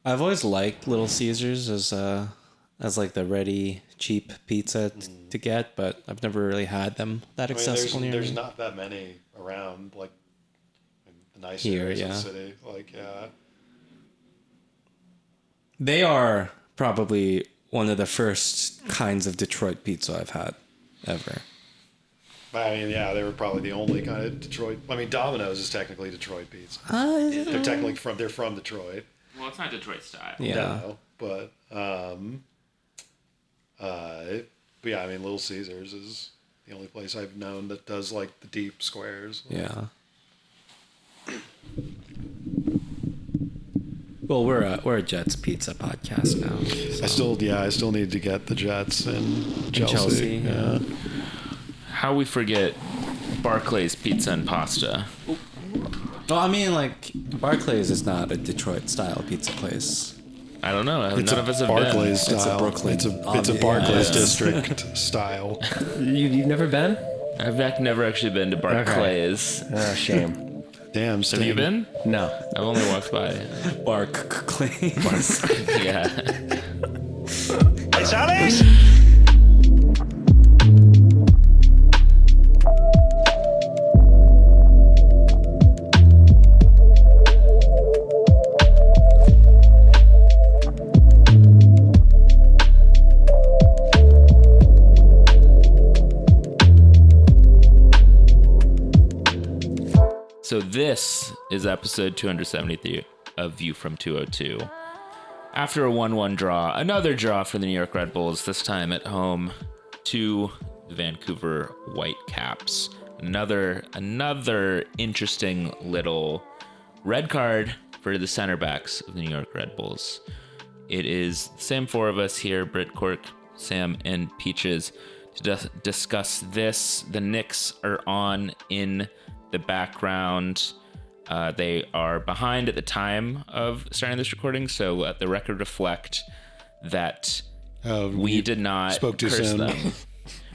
I've always liked Little Caesars as like the ready cheap pizza to get, but I've never really had them that accessible near there's me. not that many around, like in the nice Here, areas of yeah. the city. Like, yeah. They are probably one of the first kinds of Detroit pizza I've had ever. But, I mean, yeah, they were probably the only kind of Detroit. I mean, Domino's is technically Detroit pizza. They're technically from Detroit. Well, it's not Detroit style. Yeah. No, but but yeah, I mean, Little Caesars is the only place I've known that does like the deep squares. Yeah. Well, we're a Jets pizza podcast now. So. I still need to get the Jets and Chelsea. Chelsea, Yeah. How we forget Barclay's Pizza and Pasta. Well, I mean, like Barclays is not a Detroit style pizza place. I don't know. It's None a of us have Barclays been. style. It's a Brooklyn. It's a Barclays yeah. district style. You've never been? I've never actually been to Barclays. Oh, shame. Damn, Sting. Have you been? No. I've only walked by. Barclays. Yeah. It's Alice! So this is episode 273 of View from 202. After a 1-1 draw, another draw for the New York Red Bulls, this time at home to the Vancouver Whitecaps. Another interesting little red card for the center backs of the New York Red Bulls. It is the same four of us here, Brit, Cork, Sam, and Peaches, to discuss this. The Knicks are on in the background. They are behind at the time of starting this recording, so let the record reflect that we did not spoke too curse soon. them.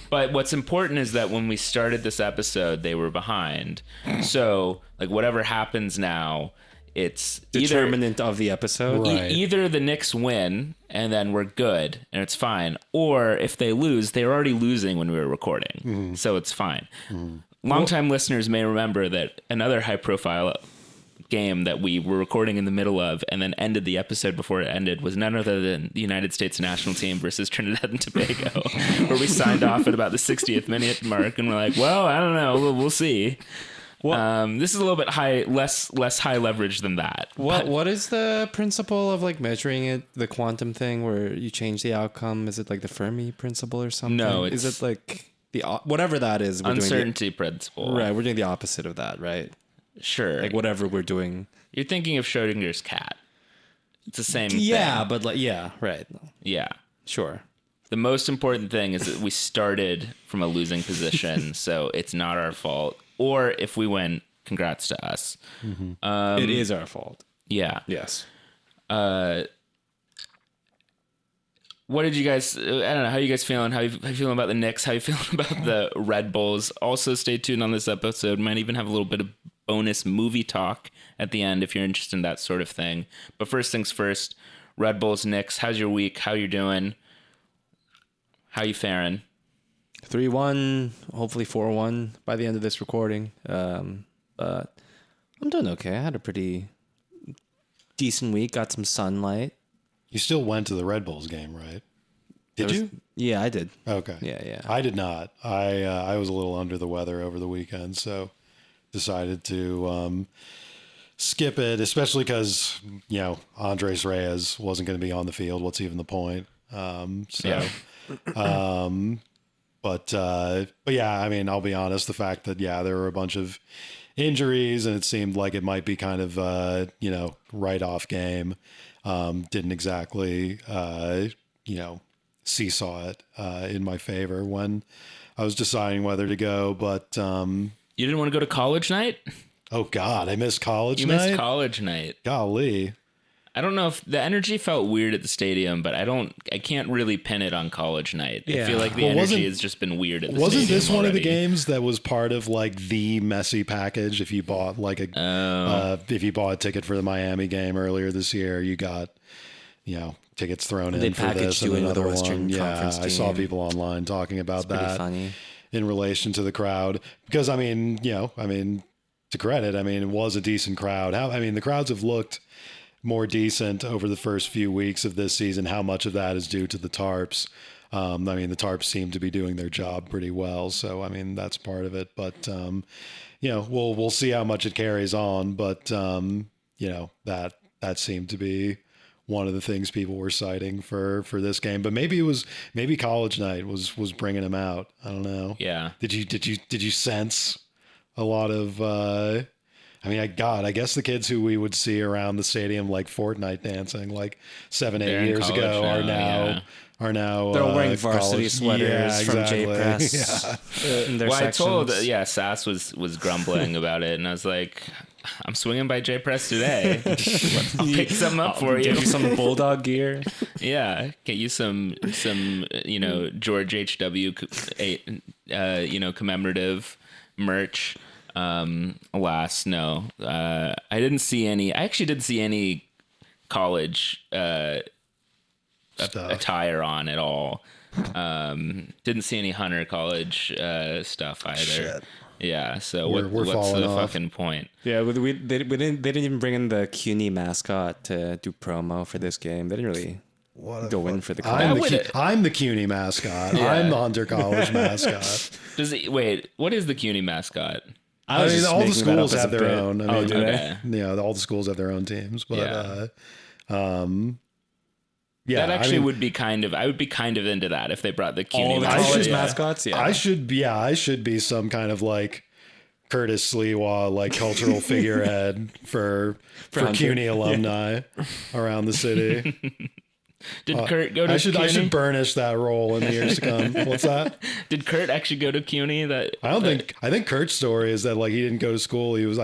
But what's important is that when we started this episode, they were behind. So, like, whatever happens now, it's Determinant of the episode. Right. either the Knicks win and then we're good and it's fine, or if they lose, they were already losing when we were recording, so it's fine. Longtime listeners may remember that another high-profile game that we were recording in the middle of and then ended the episode before it ended was none other than the United States national team versus Trinidad and Tobago, where we signed off at about the 60th minute mark and we're like, well, I don't know, we'll see. This is a little bit less high leverage than that. What is the principle of like measuring it, the quantum thing where you change the outcome? Is it like the Fermi principle or something? No, is it like the whatever that is? We're Uncertainty principle. doing right, we're doing the opposite of that, right? Sure. Like whatever we're doing. You're thinking of Schrodinger's cat. It's the same thing. Yeah, but like right. Yeah. Sure. The most important thing is that we started from a losing position, so it's not our fault. Or if we win, congrats to us. It is our fault. Yeah. Yes. What did you guys, I don't know, how are you guys feeling? How you feeling about the Knicks? How you feeling about the Red Bulls? Also stay tuned on this episode. Might even have a little bit of bonus movie talk at the end if you're interested in that sort of thing. But first things first, Red Bulls, Knicks, how's your week? How you doing? How you faring? 3-1, hopefully 4-1 by the end of this recording. But I'm doing okay. I had a pretty decent week. Got some sunlight. You still went to the Red Bulls game, right? Did you? Yeah, I did. Okay. Yeah. I did not. I was a little under the weather over the weekend, so decided to skip it, especially because, Andres Reyes wasn't going to be on the field. What's even the point? But yeah, I mean, I'll be honest, the fact that, there were a bunch of injuries and it seemed like it might be kind of, write-off game. Didn't exactly, seesaw it in my favor when I was deciding whether to go. But you didn't want to go to college night? oh God, I missed college You night. missed college night. Golly, I don't know if the energy felt weird at the stadium, but I can't really pin it on college night. I feel like the energy has just been weird at the stadium. Wasn't this already. one of the games that was part of like the messy package? If you bought like if you bought a ticket for the Miami game earlier this year, you got, tickets thrown in for this and another one. Yeah, I saw people online talking about that funny. in relation to the crowd, because to credit, it was a decent crowd. The crowds have looked more decent over the first few weeks of this season. How much of that is due to the tarps? The tarps seem to be doing their job pretty well. So, that's part of it, but, we'll see how much it carries on, but, that seemed to be one of the things people were citing for this game, but maybe college night was bringing them out. I don't know. Yeah. Did you sense a lot of, I guess the kids who we would see around the stadium like Fortnite dancing like 7-8 years ago are now they're wearing varsity college. sweaters from J exactly. Press. In their Well, sections. I told, Sass was grumbling about it, and I was like, I'm swinging by J Press today. I'll pick some up for you. Give you some Bulldog gear. Yeah, get you some George H.W. Commemorative merch. Alas, no. I didn't see any. I actually didn't see any college attire on at all. Didn't see any Hunter College stuff either. Shit. Yeah. So We're what's falling the off. fucking point? Yeah, they didn't even bring in the CUNY mascot to do promo for this game. They didn't really go in for the I'm the CUNY mascot. Yeah. I'm the Hunter College mascot. What is the CUNY mascot? All the schools have their own. Do they? All the schools have their own teams, but That actually would be I would be kind of into that if they brought the CUNY all the mascot. college mascots. Yeah, I should be some kind of like Curtis Sliwa, like cultural figurehead for CUNY alumni around the city. Did Kurt go to CUNY? I should burnish that role in the years to come. What's that? Did Kurt actually go to CUNY? I think Kurt's story is that like he didn't go to school. He was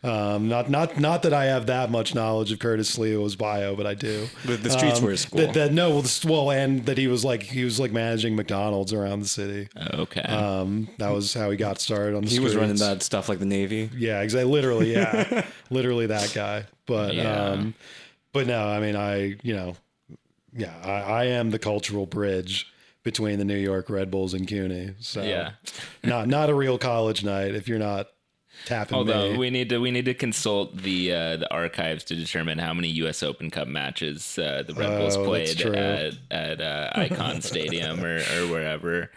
not that I have that much knowledge of Curtis Leo's bio, but I do. The streets were his school. And that he was like managing McDonald's around the city. Okay. That was how he got started on the He streets. was running that stuff like the Navy. Yeah, exactly. Literally, yeah, literally that guy. But Yeah. but no, I am the cultural bridge between the New York Red Bulls and CUNY. So Yeah. not a real college night if you're not tapping Although me. we need to consult the archives to determine how many U.S. Open Cup matches the Red Bulls played at Icon Stadium or wherever.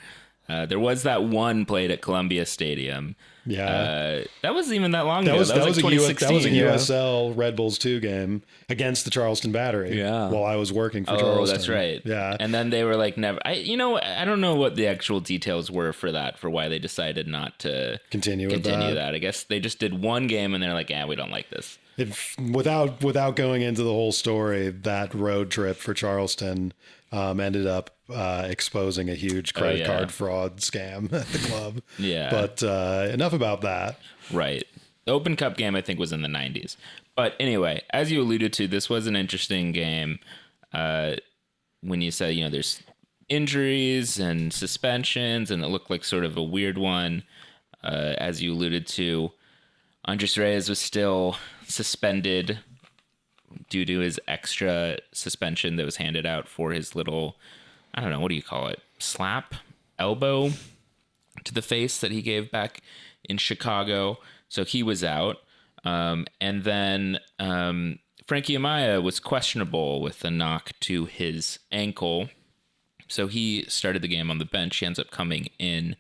There was that one played at Columbia Stadium. Yeah. That wasn't even that long ago. That was like a 2016. that was a USL Red Bulls 2 game against the Charleston Battery. Yeah. While I was working for Oh, Charleston. that's right. Yeah. And then they were like, never. I don't know what the actual details were for that, for why they decided not to Continue that. I guess they just did one game and they're like, we don't like this. Without going into the whole story, that road trip for Charleston ended up exposing a huge credit card fraud scam at the club. Yeah. But enough about that. Right. The Open Cup game, I think, was in the 90s. But anyway, as you alluded to, this was an interesting game. When you said, there's injuries and suspensions, and it looked like sort of a weird one. As you alluded to, Andres Reyes was still suspended due to his extra suspension that was handed out for his little, I don't know, what do you call it? Slap? Elbow to the face that he gave back in Chicago. So he was out. And then Frankie Amaya was questionable with a knock to his ankle. So he started the game on the bench. He ends up coming in.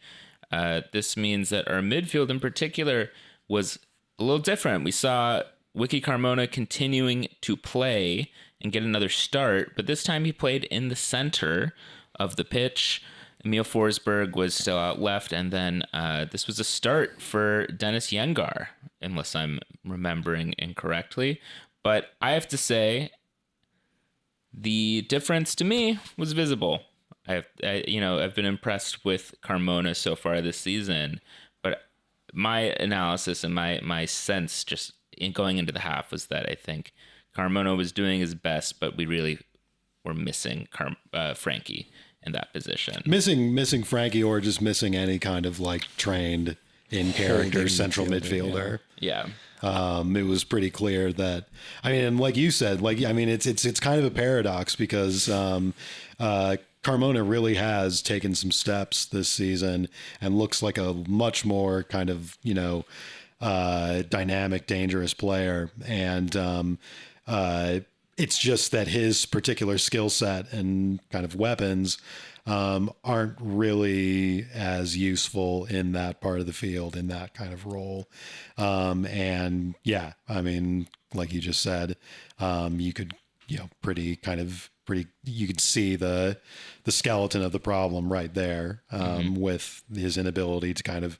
This means that our midfield in particular was a little different. We saw Wiki Carmona continuing to play and get another start, but this time he played in the center of the pitch. Emil Forsberg was still out left, and then this was a start for Dennis Yengar, unless I'm remembering incorrectly. But I have to say, the difference to me was visible. I've been impressed with Carmona so far this season, but my analysis and my sense just in going into the half was that I think Carmona was doing his best, but we really were missing Frankie in that position. Missing Frankie, or just missing any kind of like trained in character central midfielder. Yeah. It was pretty clear that, I mean, and like you said, it's kind of a paradox because Carmona really has taken some steps this season and looks like a much more kind of, dynamic, dangerous player. And it's just that his particular skill set and kind of weapons aren't really as useful in that part of the field, in that kind of role. And yeah, I mean, like you just said, you could, you could see the skeleton of the problem right there, with his inability to kind of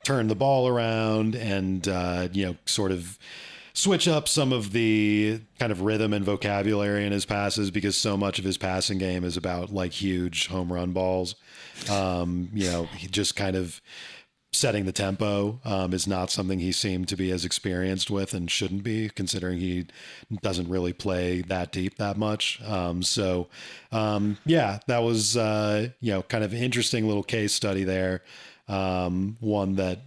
turn the ball around and, sort of switch up some of the kind of rhythm and vocabulary in his passes, because so much of his passing game is about like huge home run balls. He just kind of setting the tempo is not something he seemed to be as experienced with, and shouldn't be, considering he doesn't really play that deep that much. That was, kind of an interesting little case study there. One that,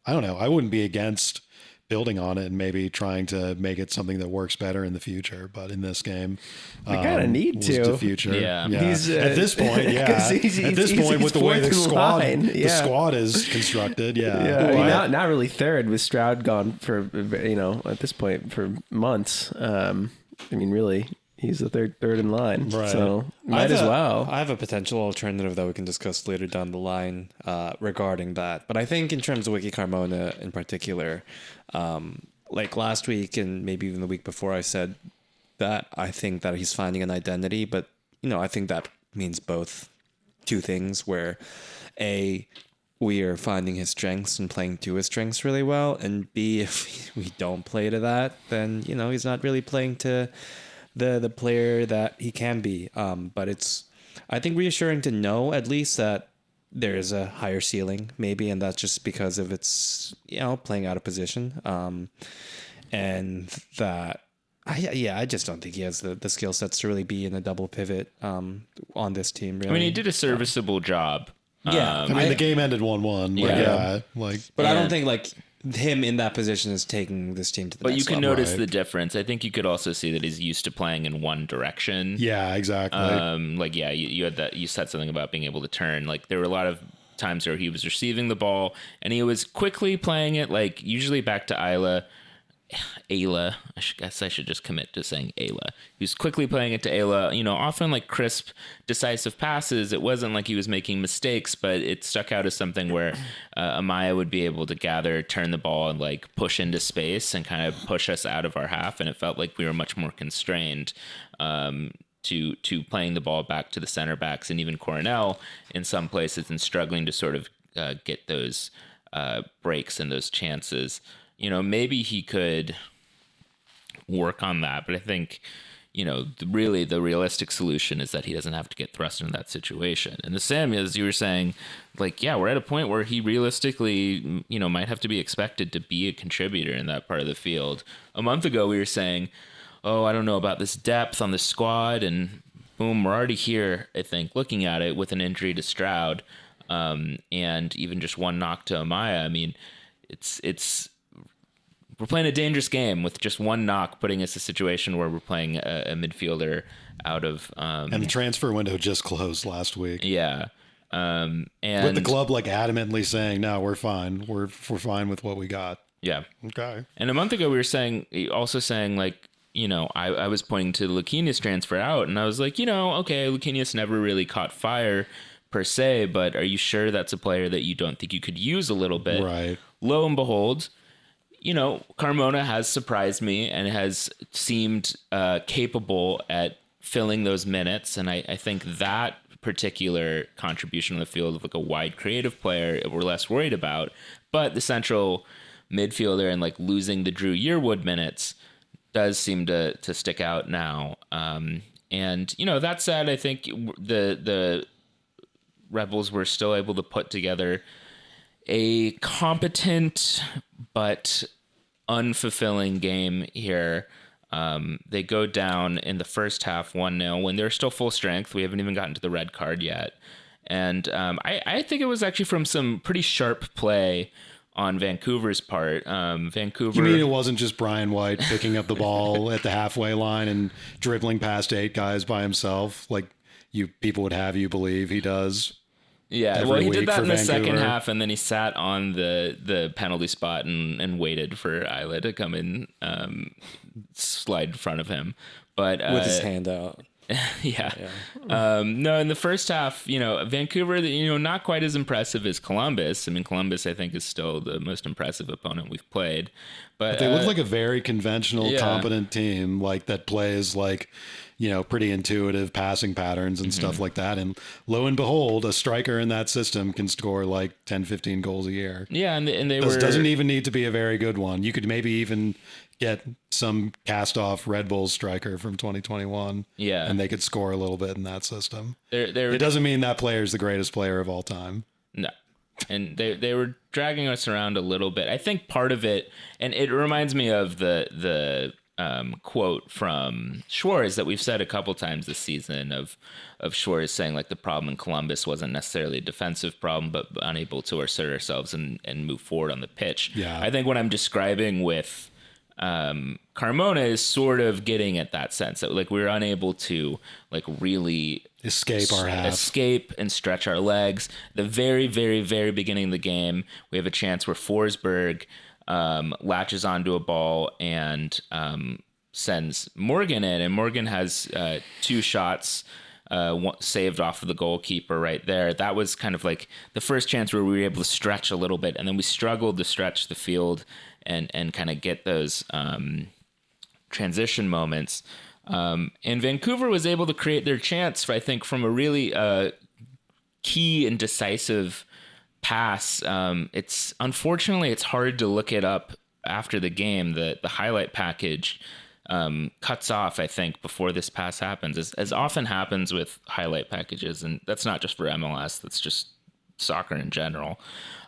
I don't know, I wouldn't be against building on it and maybe trying to make it something that works better in the future. But in this game, we kind of need to. The future. Yeah. He's, at this point, at this point, with the way the squad is constructed, not really third, with Stroud gone for, at this point for months. Really, he's the third in line, right? So might as well. I have a potential alternative that we can discuss later down the line regarding that. But I think in terms of Wiki Carmona in particular, like last week and maybe even the week before, I said that I think that he's finding an identity. But I think that means two things, where A, we are finding his strengths and playing to his strengths really well, and B, if we don't play to that, then he's not really playing to the player that he can be. But it's, I think, reassuring to know at least that there is a higher ceiling, maybe, and that's just because of its playing out of position, and that I just don't think he has the skill sets to really be in a double pivot on this team. Really, I mean, he did a serviceable job. Yeah, the game ended 1-1. But I don't think him in that position is taking this team to the next level. But you can notice the difference. I think you could also see that he's used to playing in one direction. Yeah, exactly. You had that. You said something about being able to turn. Like, there were a lot of times where he was receiving the ball and he was quickly playing it, like usually back to Ayla. I guess I should just commit to saying Ayla. He was quickly playing it to Ayla, often like crisp, decisive passes. It wasn't like he was making mistakes, but it stuck out as something where Amaya would be able to gather, turn the ball, and like push into space and kind of push us out of our half. And it felt like we were much more constrained to playing the ball back to the center backs, and even Coronel in some places, and struggling to sort of get those breaks and those chances. Maybe he could work on that, but I think, really the realistic solution is that he doesn't have to get thrust into that situation. And the same, as you were saying, we're at a point where he realistically, might have to be expected to be a contributor in that part of the field. A month ago, we were saying, oh, I don't know about this depth on the squad, and boom, we're already here, I think, looking at it with an injury to Stroud, and even just one knock to Amaya. I mean, we're playing a dangerous game with just one knock, putting us in a situation where we're playing a midfielder out of... and the transfer window just closed last week. Yeah. And with the club adamantly saying, no, we're fine. We're fine with what we got. Yeah. Okay. And a month ago we were saying I was pointing to Lucchinius transfer out, and I was like, okay, Lucchinius never really caught fire per se, but are you sure that's a player that you don't think you could use a little bit? Right. Lo and behold, Carmona has surprised me and has seemed capable at filling those minutes. And I think that particular contribution on the field of like a wide creative player we're less worried about. But the central midfielder and losing the Drew Yearwood minutes does seem to stick out now. And that said, I think the Rebels were still able to put together a competent but unfulfilling game here. They go down in the first half 1-0 when they're still full strength. We haven't even gotten to the red card yet. And I think it was actually from some pretty sharp play on Vancouver's part. Vancouver. You mean it wasn't just Brian White picking up the ball at the halfway line and dribbling past 8 guys by himself, like people would have you believe he does? Yeah, well, he did that in the Vancouver. second half, and then he sat on the penalty spot and waited for Isla to come in, slide in front of him. But with his hand out. yeah. No, in the first half, Vancouver, not quite as impressive as Columbus. I mean, Columbus, I think, is still the most impressive opponent we've played. But they look like a very conventional, competent team, like that plays like, pretty intuitive passing patterns and stuff like that. And lo and behold, a striker in that system can score like 10, 15 goals a year. Yeah, and they doesn't even need to be a very good one. You could maybe even get some cast-off Red Bulls striker from 2021. Yeah. And they could score a little bit in that system. It doesn't mean that player is the greatest player of all time. No. And they were dragging us around a little bit. I think part of it, and it reminds me of the quote from Schwartz that we've said a couple times this season of Schwartz saying like the problem in Columbus wasn't necessarily a defensive problem, but unable to assert ourselves and move forward on the pitch. Yeah. I think what I'm describing with Carmona is sort of getting at that sense that like we were unable to like really escape and stretch our legs. The very, very, very beginning of the game, we have a chance where Forsberg latches onto a ball and sends Morgan in, and Morgan has 2 shots saved off of the goalkeeper right there. That was kind of like the first chance where we were able to stretch a little bit, and then we struggled to stretch the field and kind of get those transition moments. And Vancouver was able to create their chance, I think, from a really key and decisive pass. Unfortunately, it's hard to look it up after the game. The highlight package cuts off, I think, before this pass happens, as often happens with highlight packages. And that's not just for MLS, that's just soccer in general.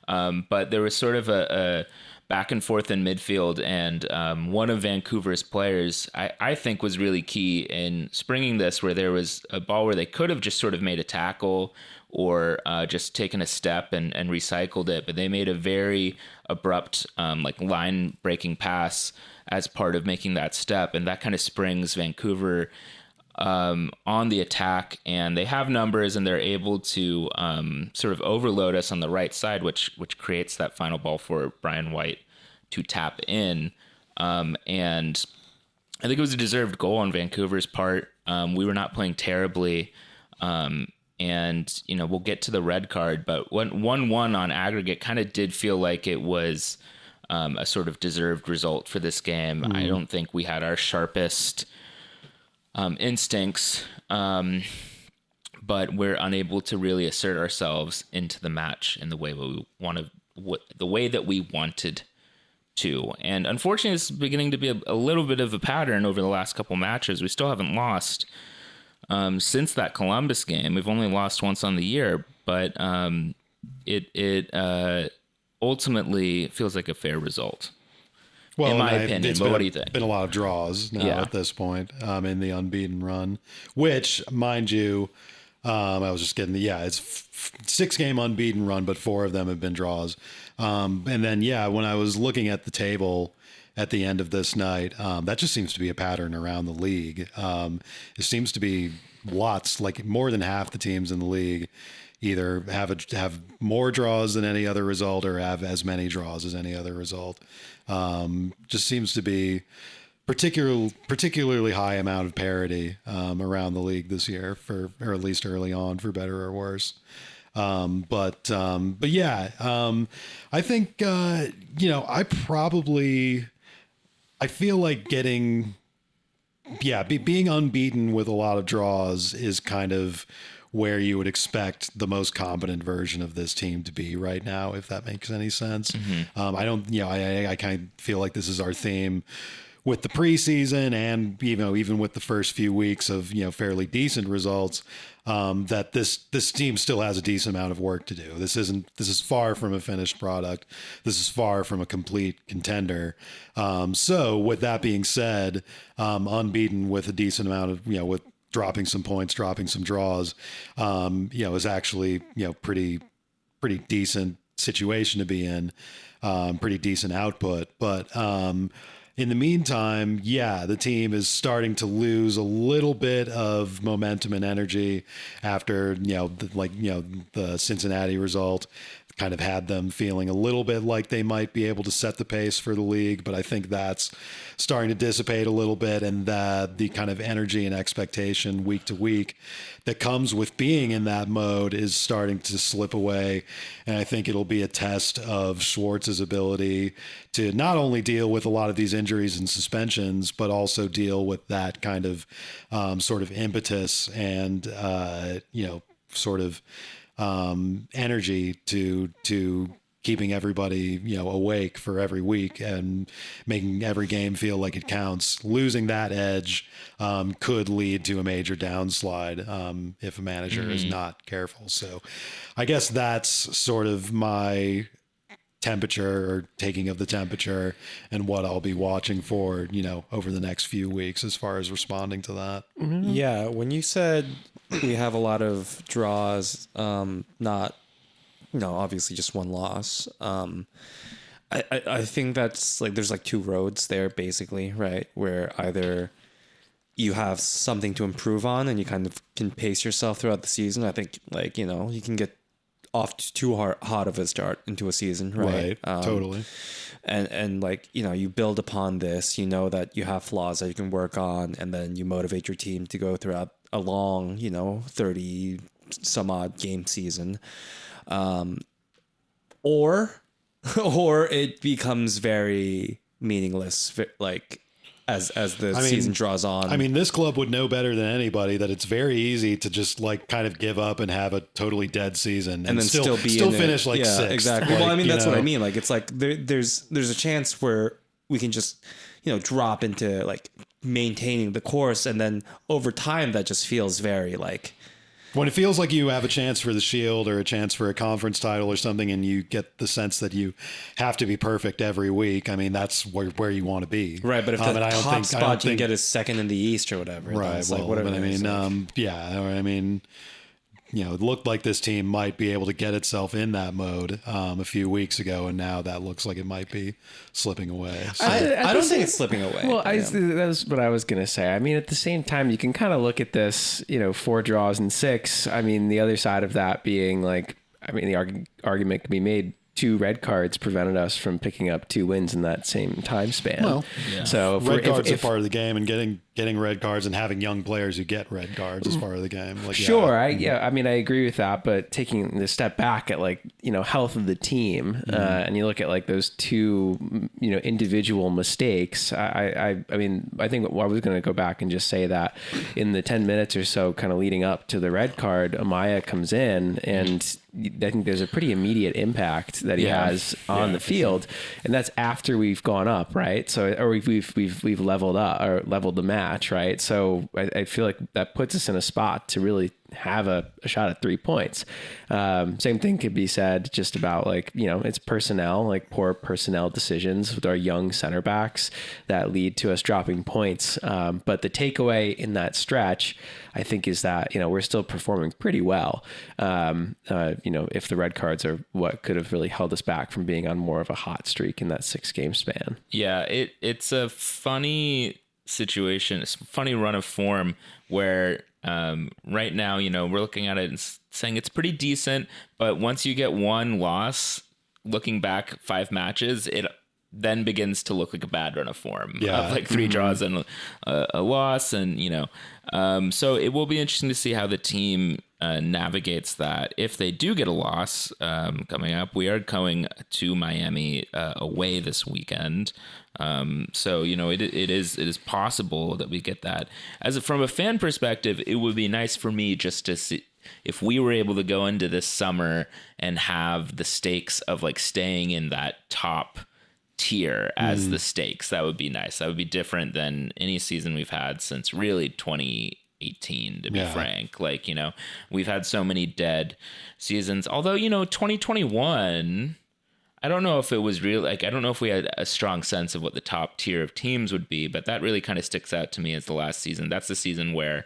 But there was sort of a back and forth in midfield, and one of Vancouver's players, I think, was really key in springing this, where there was a ball where they could have just sort of made a tackle or just taken a step and recycled it, but they made a very abrupt like line-breaking pass as part of making that step, and that kind of springs Vancouver on the attack, and they have numbers and they're able to sort of overload us on the right side, which creates that final ball for Brian White to tap in. And I think it was a deserved goal on Vancouver's part. We were not playing terribly. And, we'll get to the red card, but 1-1 on aggregate kind of did feel like it was a sort of deserved result for this game. I don't think we had our sharpest instincts, but we're unable to really assert ourselves into the match in the way that we wanted to. And unfortunately, it's beginning to be a little bit of a pattern over the last couple matches. We still haven't lost since that Columbus game. We've only lost once on the year, but it ultimately feels like a fair result. Well, in my opinion, but what do you think? Been a lot of draws now at this point in the unbeaten run, which, mind you, I was just getting it's 6-game unbeaten run, but 4 of them have been draws. And then, when I was looking at the table at the end of this night, that just seems to be a pattern around the league. It seems to be lots, like more than half the teams in the league either have more draws than any other result or have as many draws as any other result. Just seems to be particularly high amount of parity around the league this year, or at least early on, for better or worse. But I think I feel like being unbeaten with a lot of draws is kind of where you would expect the most competent version of this team to be right now, if that makes any sense. I don't, I kind of feel like this is our theme with the preseason and, even with the first few weeks of, fairly decent results, that this team still has a decent amount of work to do. This is far from a finished product. This is far from a complete contender. So with that being said, unbeaten with a decent amount of, with dropping some points, dropping some draws, is actually, pretty decent situation to be in, pretty decent output. But in the meantime, the team is starting to lose a little bit of momentum and energy after, the Cincinnati result kind of had them feeling a little bit like they might be able to set the pace for the league. But I think that's starting to dissipate a little bit, and the kind of energy and expectation week to week that comes with being in that mode is starting to slip away. And I think it'll be a test of Schwartz's ability to not only deal with a lot of these injuries and suspensions, but also deal with that kind of sort of impetus and, sort of energy to keeping everybody, awake for every week and making every game feel like it counts. Losing that edge could lead to a major downslide if a manager is not careful. So I guess that's sort of my temperature or taking of the temperature and what I'll be watching for, over the next few weeks as far as responding to that. Yeah. When you said we have a lot of draws, not, obviously just one loss. I think that's like, there's like two roads there basically, right? Where either you have something to improve on and you kind of can pace yourself throughout the season. I think you can get off too hot of a start into a season, right? Totally. And you build upon this, that you have flaws that you can work on, and then you motivate your team to go throughout a long, 30 some odd game season. Or it becomes very meaningless, as the season draws on. I mean, this club would know better than anybody that it's very easy to just kind of give up and have a totally dead season and then still finish sixth. Exactly. Well, I mean, that's what I mean. Like, it's like there's a chance where we can just, drop into maintaining the course. And then over time, that just feels very when it feels like you have a chance for the Shield or a chance for a conference title or something, and you get the sense that you have to be perfect every week. I mean, that's where you want to be. Right. But if the top spot you can get is second in the East or whatever. Right. Well, whatever. But I mean, it looked like this team might be able to get itself in that mode a few weeks ago, and now that looks like it might be slipping away. So. I don't think it's slipping away. Well, that was what I was going to say. I mean, at the same time, you can kind of look at this, 4 draws and 6. I mean, the other side of that being the argument can be made. 2 red cards prevented us from picking up 2 wins in that same time span. Well, so red cards are part of the game, and getting red cards and having young players who get red cards is part of the game. I mean, I agree with that, but taking the step back at health of the team, and you look at those 2 individual mistakes. I mean, I think I was going to go back and just say that in the 10 minutes or so, kind of leading up to the red card, Amaya comes in and. I think there's a pretty immediate impact that he has on the field, and that's after we've gone up, right? So, or we've leveled up or leveled the match, right? So I feel like that puts us in a spot to really have a shot at 3 points. Same thing could be said just about it's personnel, poor personnel decisions with our young center backs that lead to us dropping points. But the takeaway in that stretch, I think, is that, we're still performing pretty well. If the red cards are what could have really held us back from being on more of a hot streak in that 6-game span. Yeah, it's a funny situation. It's a funny run of form where right now, we're looking at it and saying it's pretty decent, but once you get one loss, looking back 5 matches, it then begins to look like a bad run of form. Yeah. Of 3 draws and a loss. And, so it will be interesting to see how the team navigates that. If they do get a loss coming up, we are going to Miami away this weekend. So, it is possible that we get that. From a fan perspective, it would be nice for me just to see if we were able to go into this summer and have the stakes of staying in that top tier as the stakes. That would be nice. That would be different than any season we've had since really 2018, to be frank. Like, you know, we've had so many dead seasons. Although, you know, 2021, I don't know if it was real. Like, I don't know if we had a strong sense of what the top tier of teams would be, but that really kind of sticks out to me as the last season. That's the season where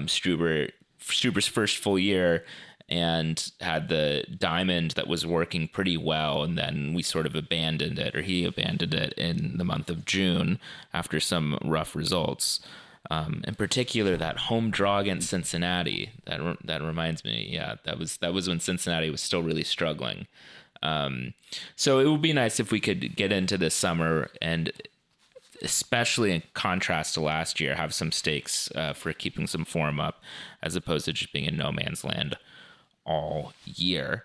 Struber's first full year and had the diamond that was working pretty well. And then we sort of abandoned it, or he abandoned it in the month of June after some rough results. In particular, that home draw against Cincinnati, that reminds me. Yeah, that was when Cincinnati was still really struggling. So it would be nice if we could get into this summer and, especially in contrast to last year, have some stakes for keeping some form up, as opposed to just being in no man's land all year.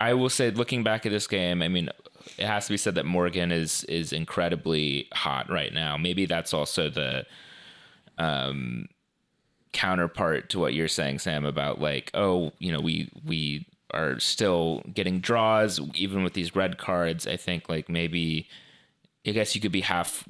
I will say, looking back at this game, I mean, it has to be said that Morgan is incredibly hot right now. Maybe that's also the counterpart to what you're saying, Sam, about like, oh, you know, we are still getting draws even with these red cards. I think like maybe, I guess you could be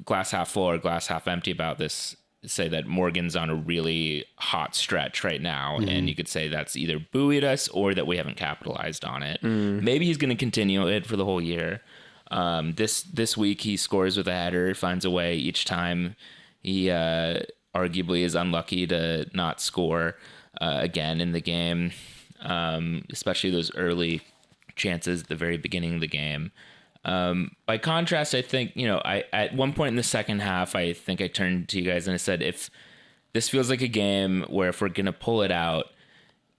glass half full or glass half empty about this. Say that Morgan's on a really hot stretch right now, and you could say that's either buoyed us or that we haven't capitalized on it. Maybe he's going to continue it for the whole year. This week he scores with a header, finds a way each time. He arguably is unlucky to not score again in the game, especially those early chances at the very beginning of the game. By contrast, I think, you know, I at one point in the second half, I think I turned to you guys and I said, if this feels like a game where if we're going to pull it out,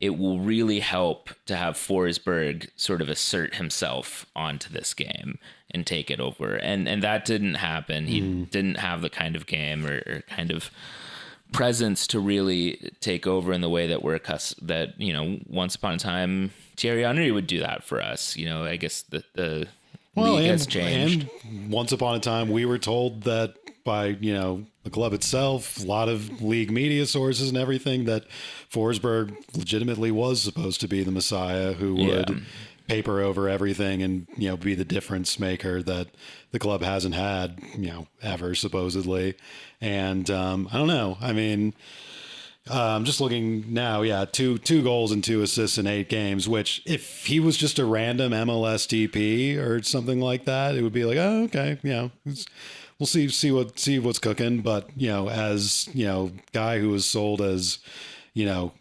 it will really help to have Forsberg sort of assert himself onto this game and take it over. And that didn't happen. He didn't have the kind of game or kind of presence to really take over in the way that we're accustomed, that, you know, once upon a time, Thierry Henry would do that for us. You know, I guess the league has changed. And once upon a time, we were told that by, you know, the club itself, a lot of league media sources and everything, that Forsberg legitimately was supposed to be the Messiah who would paper over everything and, you know, be the difference maker that the club hasn't had, you know, ever, supposedly. And I don't know. I mean, I'm just looking now. Yeah, two goals and 2 assists in 8 games. Which, if he was just a random MLS DP or something like that, it would be like, oh, okay, you know, we'll see what's cooking. But, you know, as, you know, guy who was sold as, you know,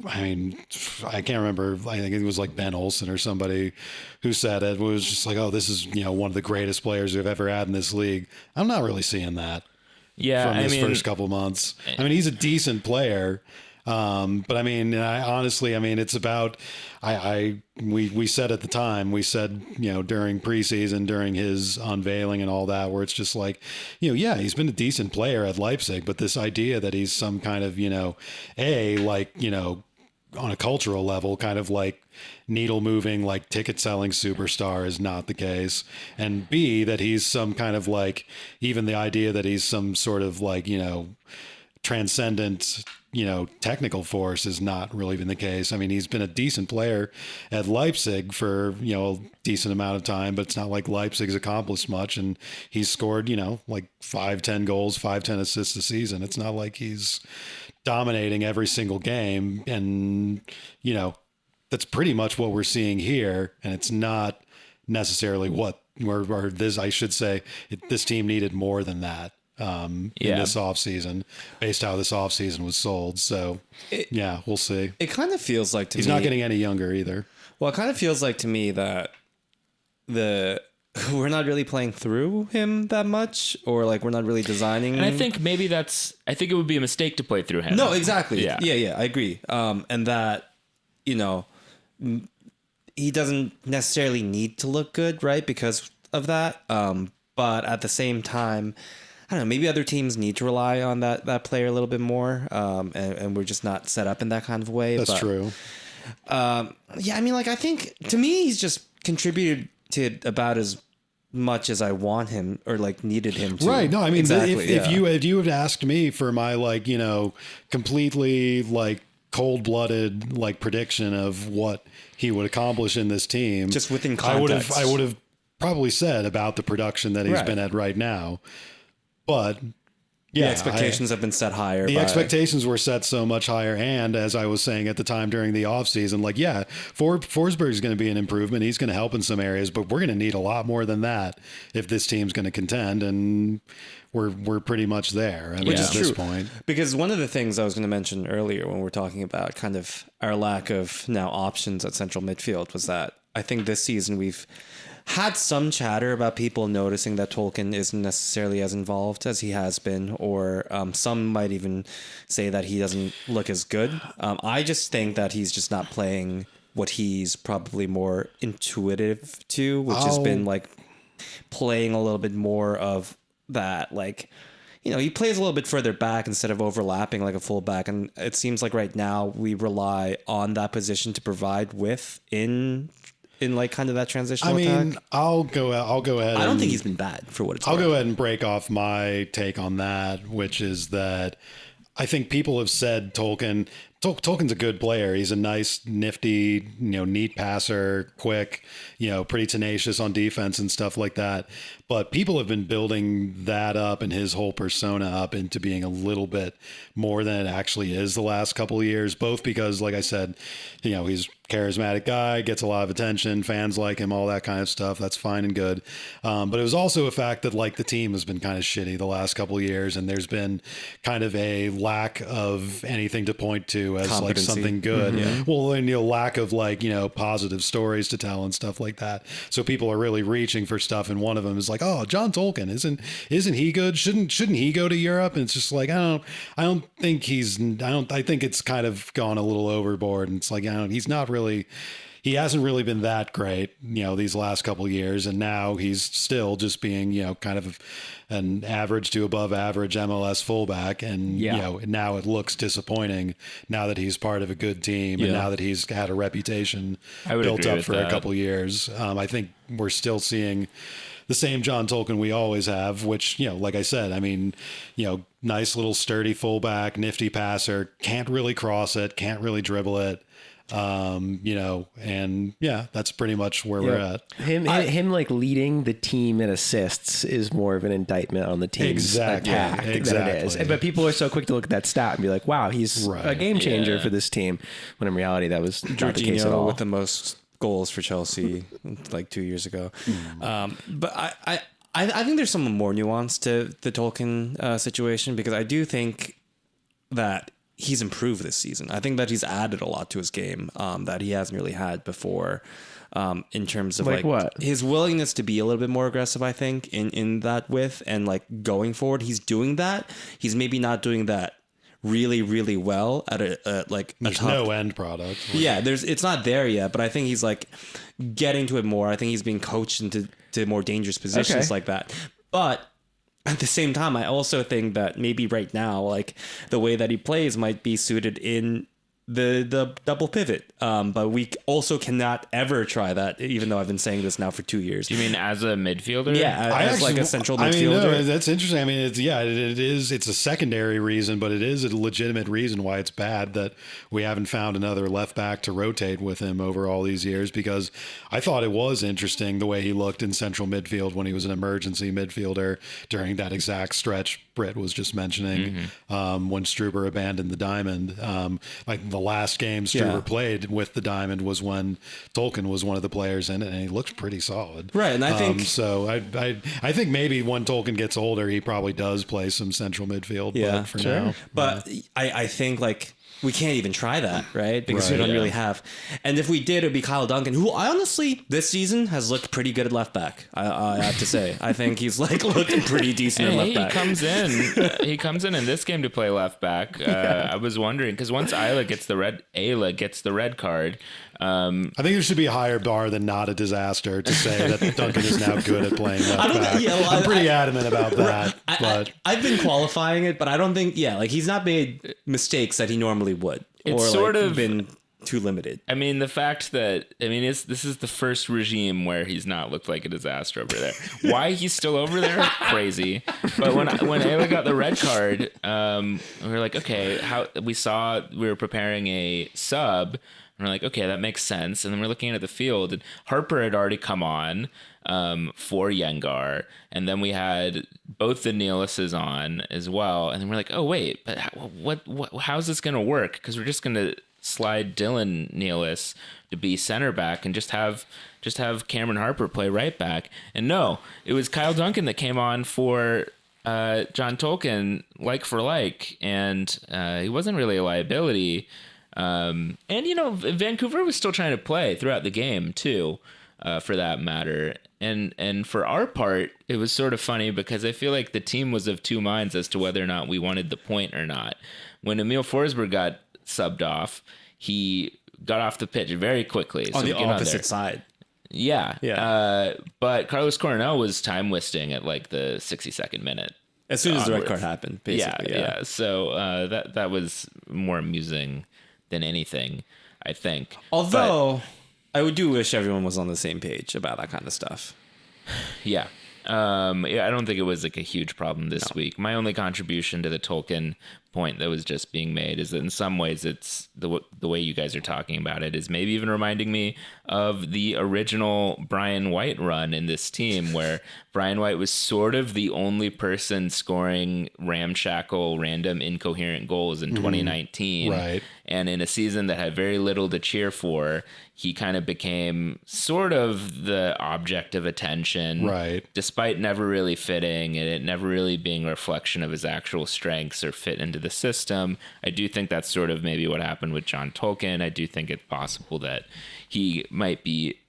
I mean, I can't remember. I think it was like Ben Olsen or somebody who said it was just like, oh, this is, you know, one of the greatest players we've ever had in this league. I'm not really seeing that. Yeah, from his first couple months. I mean, he's a decent player, but I mean, honestly, I mean, it's about we said at the time, we said, you know, during preseason, during his unveiling and all that, where it's just like, you know, yeah, he's been a decent player at Leipzig, but this idea that he's some kind of, you know, like, you know, on a cultural level, kind of like needle moving, like ticket selling superstar is not the case. And B, that he's some kind of like, even the idea that he's some sort of like, you know, transcendent, you know, technical force is not really even the case. I mean, he's been a decent player at Leipzig for, you know, a decent amount of time, but it's not like Leipzig's accomplished much. And he's scored, you know, like 5-10 goals, 5-10 assists a season. It's not like he's dominating every single game. And, you know, that's pretty much what we're seeing here. And it's not necessarily what, or this, I should say, this team needed more than that in this offseason, based how this offseason was sold. So, yeah, we'll see. It kind of feels like to me... He's not getting any younger either. Well, it kind of feels like to me that we're not really playing through him that much, or like we're not really designing. And I think maybe I think it would be a mistake to play through him. No, exactly. Yeah, I agree. And that, you know, he doesn't necessarily need to look good, right? Because of that. But at the same time, I don't know, maybe other teams need to rely on that player a little bit more. And we're just not set up in that kind of way. That's true. Yeah, I mean, like, I think to me, he's just contributed to about as much as I want him or like needed him to. Right. No, I mean, exactly, if you had asked me for my, like, you know, completely like cold-blooded like prediction of what he would accomplish in this team, just within context, I would have probably said about the production that he's been at right now. But yeah, the expectations have been set higher. The expectations were set so much higher. And as I was saying at the time during the offseason, like, yeah, Forsberg is going to be an improvement. He's going to help in some areas, but we're going to need a lot more than that if this team's going to contend. And we're pretty much there. I mean, Which is at this true. point. Because one of the things I was going to mention earlier when we're talking about kind of our lack of now options at central midfield was that I think this season we've had some chatter about people noticing that Tolkien isn't necessarily as involved as he has been, or some might even say that he doesn't look as good. I just think that he's just not playing what he's probably more intuitive to, which has been like playing a little bit more of that, like, you know, he plays a little bit further back instead of overlapping like a fullback. And it seems like right now we rely on that position to provide width in like kind of that transitional attack. I'll go ahead. I don't think he's been bad for what it's I'll worth. go ahead and break off my take on that, which is that I think people have said Tolkien's a good player. He's a nice, nifty, neat passer, quick, pretty tenacious on defense and stuff like that. But people have been building that up and his whole persona up into being a little bit more than it actually is the last couple of years, both because, like I said, he's a charismatic guy, gets a lot of attention, fans like him, all that kind of stuff. That's fine and good. But it was also a fact that like the team has been kind of shitty the last couple of years, and there's been kind of a lack of anything to point to as like something good. Mm-hmm. Well, and lack of like, positive stories to tell and stuff like that. So people are really reaching for stuff, and one of them is like, oh, John Tolkien, isn't he good? Shouldn't he go to Europe? And it's just like, I think it's kind of gone a little overboard, and it's like, he hasn't really been that great, these last couple of years. And now he's still just being, kind of an average to above average MLS fullback. And, now it looks disappointing now that he's part of a good team and now that he's had a reputation built up for a couple of years. I think we're still seeing the same John Tolkien we always have, which, like I said, I mean, nice little sturdy fullback, nifty passer, can't really cross it, can't really dribble it. And yeah, that's pretty much where we're at. Him like leading the team in assists is more of an indictment on the team's attack than it is. But people are so quick to look at that stat and be like, wow, he's a game changer for this team. When in reality, that was not the case at all. With the most goals for Chelsea like 2 years ago. But I think there's some more nuance to the Tolkien situation, because I do think that he's improved this season. I think that he's added a lot to his game that he hasn't really had before, in terms of like what? His willingness to be a little bit more aggressive, I think, in that width and like going forward. He's doing that. He's maybe not doing that really, really well at there's no end product. Yeah, it's not there yet, but I think he's like getting to it more. I think he's being coached into more dangerous positions like that. But at the same time, I also think that maybe right now, like the way that he plays might be suited in the double pivot. But we also cannot ever try that, even though I've been saying this now for 2 years. You mean as a midfielder? Yeah, as like a central midfielder. No, that's interesting. I mean, it's a secondary reason, but it is a legitimate reason why it's bad that we haven't found another left back to rotate with him over all these years, because I thought it was interesting the way he looked in central midfield when he was an emergency midfielder during that exact stretch Brit was just mentioning, when Struber abandoned the Diamond. Like the last game Struber played with the Diamond was when Tolkien was one of the players in it, and he looked pretty solid. Right, and I think so. I think maybe when Tolkien gets older, he probably does play some central midfield. Yeah, but for now, but I think like we can't even try that, right? Because we don't really have. And if we did, it would be Kyle Duncan, who I honestly this season has looked pretty good at left back. I have to say, I think he's like looking pretty decent at left back. He comes in this game to play left back. I was wondering, because once Ayla gets the red card. I think there should be a higher bar than not a disaster to say that Duncan is now good at playing left back. I'm pretty adamant about that. But I've been qualifying it, but I don't think like he's not made mistakes that he normally would. It's or sort like of been too limited. I mean, the fact that this is the first regime where he's not looked like a disaster over there. Why he's still over there? Crazy. But when Ayla got the red card, we were like, okay, we were preparing a sub, and we're like, okay, that makes sense. And then we're looking at the field, and Harper had already come on for Yengar, and then we had both the Neelises on as well. And then we're like, oh wait, but how's this gonna work? Because we're just gonna slide Dylan Nealis to be center back and just have Cameron Harper play right back. And no, it was Kyle Duncan that came on for John Tolkien, like for like, and he wasn't really a liability. And Vancouver was still trying to play throughout the game too, for that matter. And for our part, it was sort of funny because I feel like the team was of two minds as to whether or not we wanted the point or not. When Emil Forsberg got subbed off, he got off the pitch very quickly. On the opposite side. Yeah. But Carlos Coronel was time wasting at like the 62nd minute. As soon as the red card happened, basically. Yeah. So that was more amusing than anything, I think. Although I do wish everyone was on the same page about that kind of stuff. Yeah. I don't think it was like a huge problem this week. My only contribution to the Tolkien point that was just being made is that in some ways it's the way you guys are talking about it is maybe even reminding me of the original Brian White run in this team, where Brian White was sort of the only person scoring ramshackle, random, incoherent goals in 2019. Right. And in a season that had very little to cheer for, he kind of became sort of the object of attention. Right. Despite never really fitting and it never really being a reflection of his actual strengths or fit into the system. I do think that's sort of maybe what happened with John Tolkien. I do think it's possible that he might be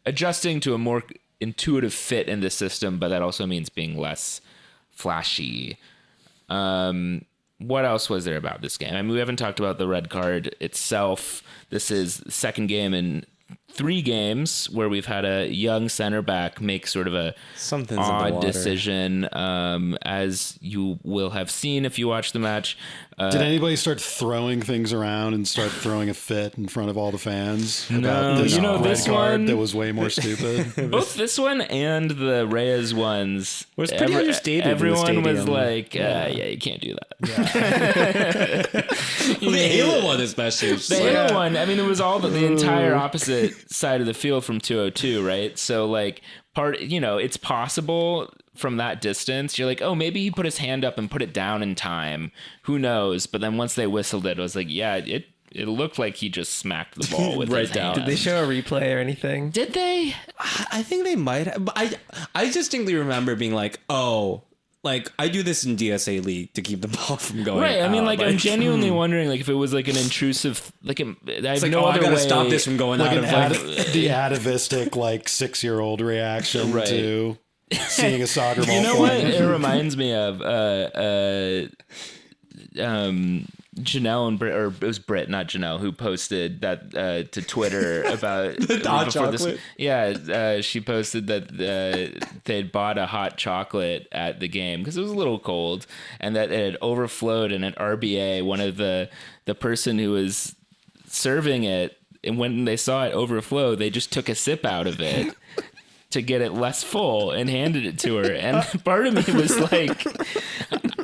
adjusting to a more intuitive fit in the system, but that also means being less flashy. What else was there about this game? I mean, we haven't talked about the red card itself. This is the second game in 3 games where we've had a young center back make sort of a odd decision, as you will have seen if you watch the match. Did anybody start throwing things around and start throwing a fit in front of all the fans about this red card that was way more stupid? Both this one and the Reyes ones was pretty understated. Everyone was like, you can't do that. Yeah. The Halo one especially. The Halo one, I mean, it was all the entire opposite side of the field from 202, right? So like it's possible from that distance, you're like, oh, maybe he put his hand up and put it down in time. Who knows? But then once they whistled it, I was like, yeah, it looked like he just smacked the ball with right his down. hand. Did they show a replay or anything? Did they? I think they might have. I distinctly remember being like, oh, like I do this in DSA League to keep the ball from going right. I mean, like I'm genuinely hmm. wondering, like if it was like an intrusive, like I have like, no other I gotta way. stop this from going Like out of the atavistic, like 6-year-old reaction Right. to seeing a soccer ball. You know what? flying. It reminds me of Janelle and Brit, or it was Brit, not Janelle, who posted that to Twitter about the hot chocolate. She posted that they'd bought a hot chocolate at the game because it was a little cold, and that it had overflowed. And at RBA, one of the person who was serving it, and when they saw it overflow, they just took a sip out of it to get it less full and handed it to her. And part of me was like,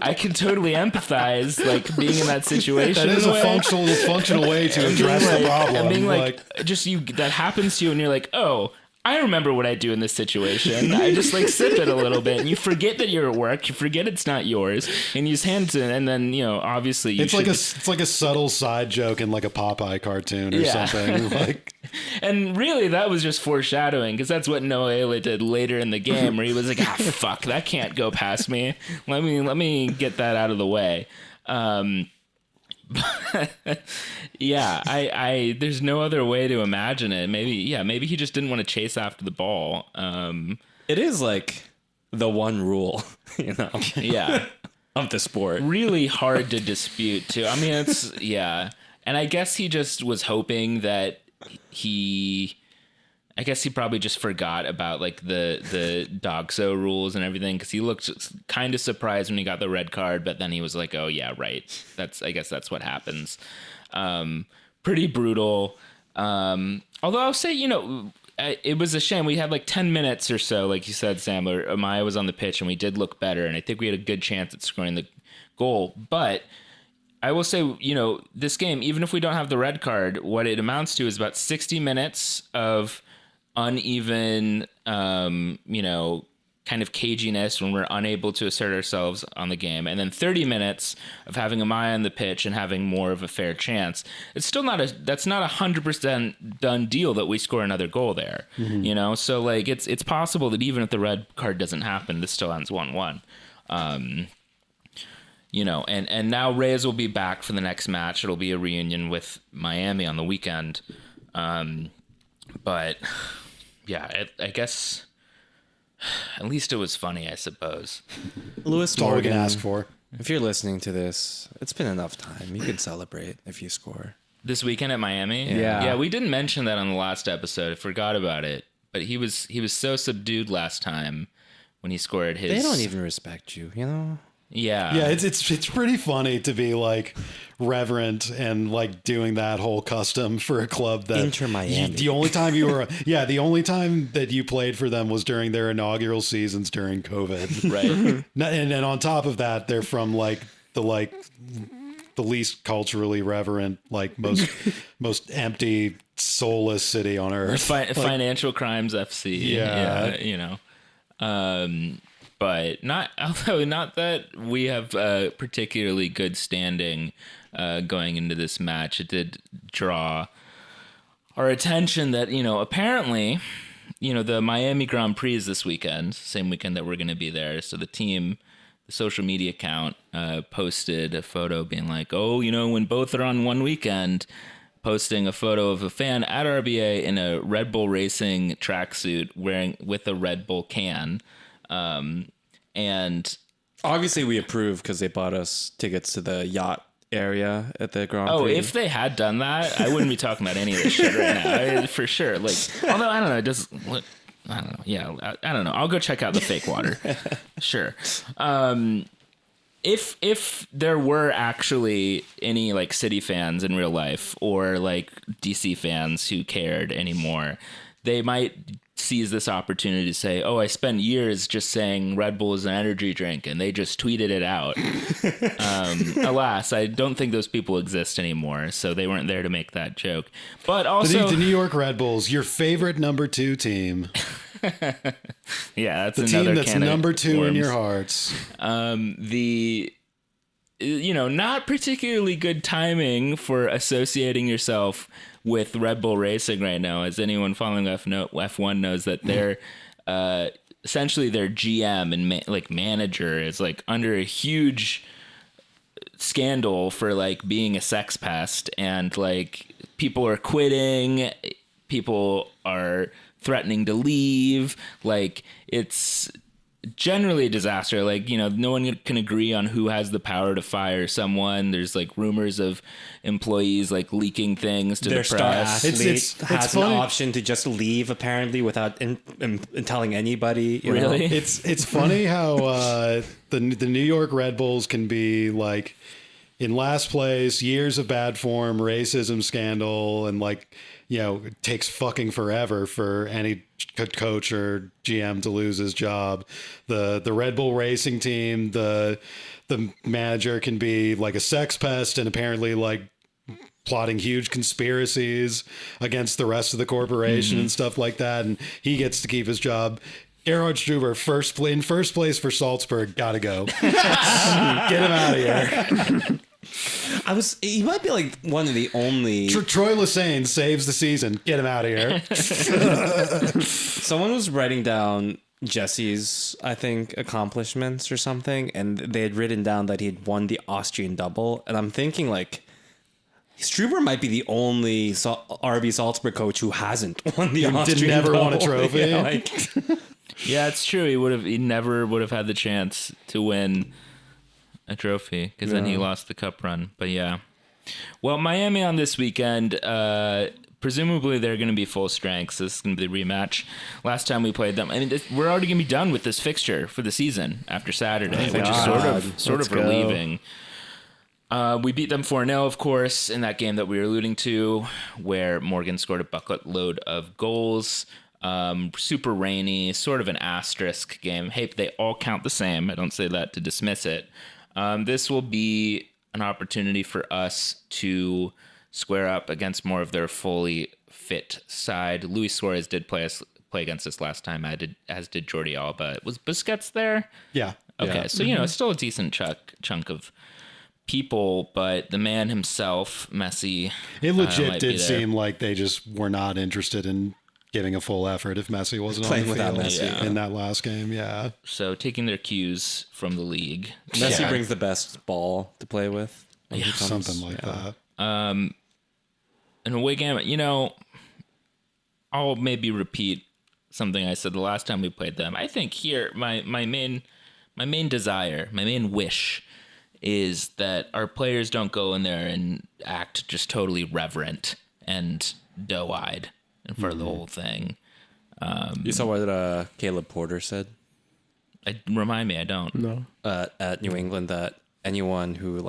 I can totally empathize, like being in that situation. That is a functional way to address the problem. And being like just that happens to you and you're like, oh, I remember what I do in this situation. I just like sip it a little bit, and you forget that you're at work. You forget it's not yours, and you just hand it. And then obviously it's like a subtle side joke in like a Popeye cartoon or something. Like, and really that was just foreshadowing, because that's what Noah Ayla did later in the game, where he was like, fuck, that can't go past me. Let me get that out of the way. Yeah, I there's no other way to imagine it. Maybe he just didn't want to chase after the ball. It is like the one rule, Yeah, of the sport. Really hard to dispute too. I mean, and I guess he just was hoping that I guess he probably just forgot about like the Dogso rules and everything, because he looked kind of surprised when he got the red card, but then he was like, oh yeah, right. I guess that's what happens. pretty brutal. Although I'll say, it was a shame. We had like 10 minutes or so, like you said, Sam, where Amaya was on the pitch and we did look better. And I think we had a good chance at scoring the goal. But I will say, this game, even if we don't have the red card, what it amounts to is about 60 minutes of uneven, kind of caginess when we're unable to assert ourselves on the game. And then 30 minutes of having Amaya on the pitch and having more of a fair chance. It's still that's not 100% done deal that we score another goal there, So like, it's possible that even if the red card doesn't happen, this still ends 1-1. And now Reyes will be back for the next match. It'll be a reunion with Miami on the weekend. But yeah, I guess at least it was funny, I suppose. Lewis That's all we can Morgan, ask for. if you're listening to this, it's been enough time. You can celebrate if you score. This weekend at Miami? Yeah. We didn't mention that on the last episode. I forgot about it. But he was so subdued last time when he scored his... They don't even respect you, Yeah. Yeah, it's pretty funny to be like reverent and like doing that whole custom for a club that Inter Miami. The only time you were the only time that you played for them was during their inaugural seasons during COVID. Right. And on top of that, they're from the least culturally reverent, like most empty, soulless city on earth. Financial Crimes FC. Yeah. But not that we have particularly good standing going into this match. It did draw our attention that, apparently, the Miami Grand Prix is this weekend, same weekend that we're going to be there. So the team, the social media account, posted a photo being like, when both are on one weekend, posting a photo of a fan at RBA in a Red Bull Racing tracksuit with a Red Bull can. And Obviously, we approve because they bought us tickets to the yacht area at the Grand Prix. Oh, if they had done that, I wouldn't be talking about any of this shit right now. For sure. Like, although I don't know, it does. I don't know. Yeah, I don't know. I'll go check out the fake water. Sure. If there were actually any like City fans in real life or like DC fans who cared anymore, they might seize this opportunity to say, I spent years just saying Red Bull is an energy drink and they just tweeted it out. Alas, I don't think those people exist anymore, so they weren't there to make that joke. But also the New York Red Bulls, your favorite number 2 team. Yeah, that's the another team that's can of number 2 worms. in your hearts. Not particularly good timing for associating yourself with Red Bull Racing right now, as anyone following F1 knows that they're essentially their GM and manager is like under a huge scandal for like being a sex pest, and like people are quitting, people are threatening to leave. Like, it's generally a disaster. Like, no one can agree on who has the power to fire someone. There's like rumors of employees like leaking things to Their the star press. athlete has an funny. option to just leave apparently without telling anybody. You Really? know? It's funny how the New York Red Bulls can be like in last place, years of bad form, racism scandal, and it takes fucking forever for any coach or GM to lose his job. The Red Bull Racing team, the manager can be like a sex pest and apparently like plotting huge conspiracies against the rest of the corporation and stuff like that, and he gets to keep his job. Gerhard Struber, in first place for Salzburg, gotta go. Get him out of here. He might be like one of the only. Troy Lesane saves the season. Get him out of here. Someone was writing down Jesse's, I think, accomplishments or something, and they had written down that he had won the Austrian double, and I'm thinking like Struber might be the only RB Salzburg coach who hasn't won the Austrian never double. won a trophy. Yeah, Yeah, it's true. He never would have had the chance to win a trophy because then he lost the cup run. But yeah. Well, Miami on this weekend, presumably they're going to be full strength. So this is going to be the rematch. Last time we played them, I mean, we're already going to be done with this fixture for the season after Saturday, which is sort of Let's go. relieving. We beat them 4-0, of course, in that game that we were alluding to, where Morgan scored a bucket load of goals. Super rainy, sort of an asterisk game. Hey, they all count the same. I don't say that to dismiss it. This will be an opportunity for us to square up against more of their fully fit side. Luis Suarez did play against us last time, as did Jordi Alba. Was Busquets there? Yeah. Okay, Yeah. so, it's still a decent chunk of people, but the man himself, Messi, It legit might be did there. seem like they just were not interested in giving a full effort if Messi wasn't Playing on the without field Messi. in that last game. Yeah. So taking their cues from the league. Messi Yeah. brings the best ball to play with. when he comes. Something like that. An away game, I'll maybe repeat something I said the last time we played them. I think here my main desire, my main wish is that our players don't go in there and act just totally reverent and doe-eyed in front of the whole thing. You saw what Caleb Porter said Remind me, I don't. No. at New England, that anyone who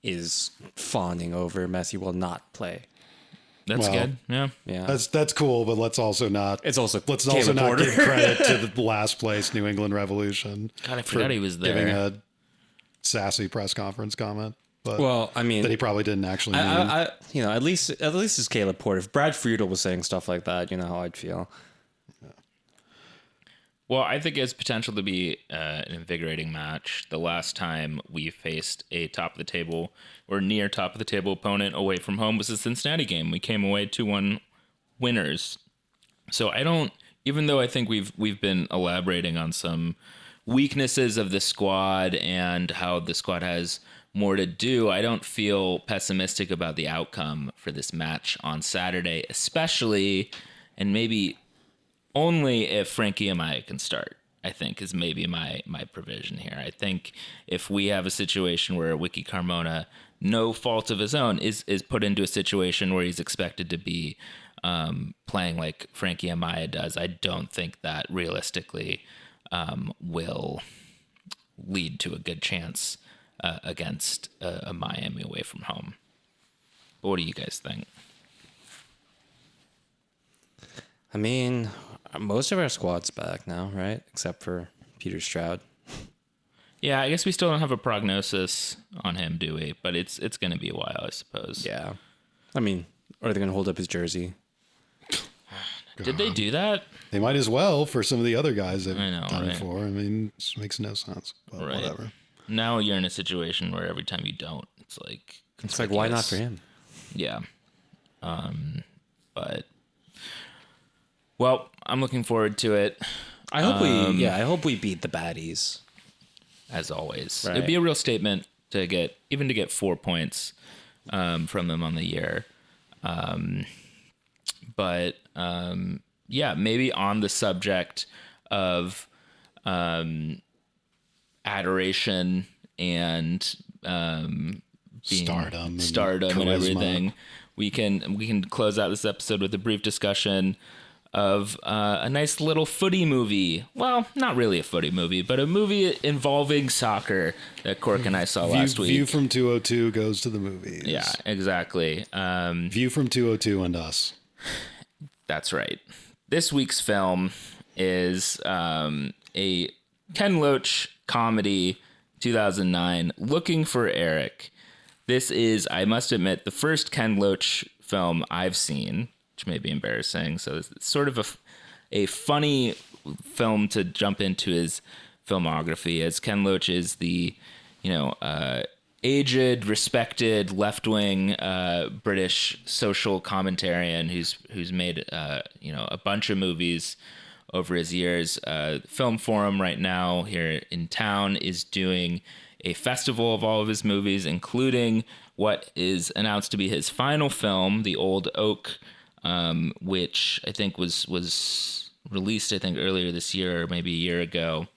is fawning over Messi will not play. That's Well, good. Yeah. Yeah, That's cool, but let's also not. it's also Let's Caleb also not Porter. give credit to the last place New England Revolution. God, I for forgot he was there. Giving a sassy press conference comment, but Well, I mean, that he probably didn't actually mean. I at least it's Caleb Porter. If Brad Friedel was saying stuff like that, you know how I'd feel. Well, I think it has potential to be an invigorating match. The last time we faced a top of the table or near top of the table opponent away from home was the Cincinnati game. We came away 2-1 winners. So even though I think we've been elaborating on some weaknesses of the squad and how the squad has more to do, I don't feel pessimistic about the outcome for this match on Saturday, especially and maybe only if Frankie Amaya can start, I think, is maybe my provision here. I think if we have a situation where Wiki Carmona, no fault of his own, is put into a situation where he's expected to be playing like Frankie Amaya does, I don't think that realistically will lead to a good chance against a Miami away from home. But what do you guys think? I mean, most of our squad's back now, right? Except for Peter Stroud. Yeah, I guess we still don't have a prognosis on him, do we? But it's going to be a while, I suppose. Yeah. I mean, are they going to hold up his jersey? Did they do that? They might as well for some of the other guys they've I know, done it right? for. I mean, it makes no sense, but Right. whatever. Now you're in a situation where every time you don't, it's like It's like, why not conspicuous. for him? Yeah. But well, I'm looking forward to it I hope I hope we beat the baddies. as always. Right. It'd be a real statement to get 4 points from them on the year. But yeah, maybe on the subject of adoration and Stardom and and charisma. everything, we can close out this episode with a brief discussion of a nice little footy movie. Well, not really a footy movie, but a movie involving soccer that Cork and I saw last week. View from 202 goes to the movies. Yeah, exactly. View from 202 and us. That's right. This week's film is a Ken Loach comedy, 2009, Looking for Eric. This is, I must admit, the first Ken Loach film I've seen, which may be embarrassing. So it's sort of a funny film to jump into his filmography, as Ken Loach is the, aged, respected, left-wing British social commentarian who's made a bunch of movies over his years. Film Forum right now here in town is doing a festival of all of his movies, including what is announced to be his final film, The Old Oak, which I think was released earlier this year or maybe a year ago.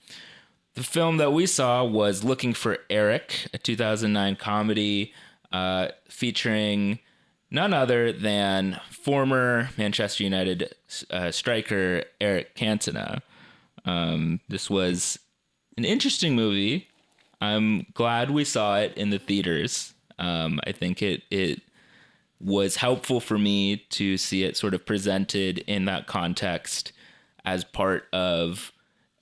The film that we saw was Looking for Eric, a 2009 comedy featuring none other than former Manchester United striker Eric Cantona. This was an interesting movie. I'm glad we saw it in the theaters. I think it was helpful for me to see it sort of presented in that context as part of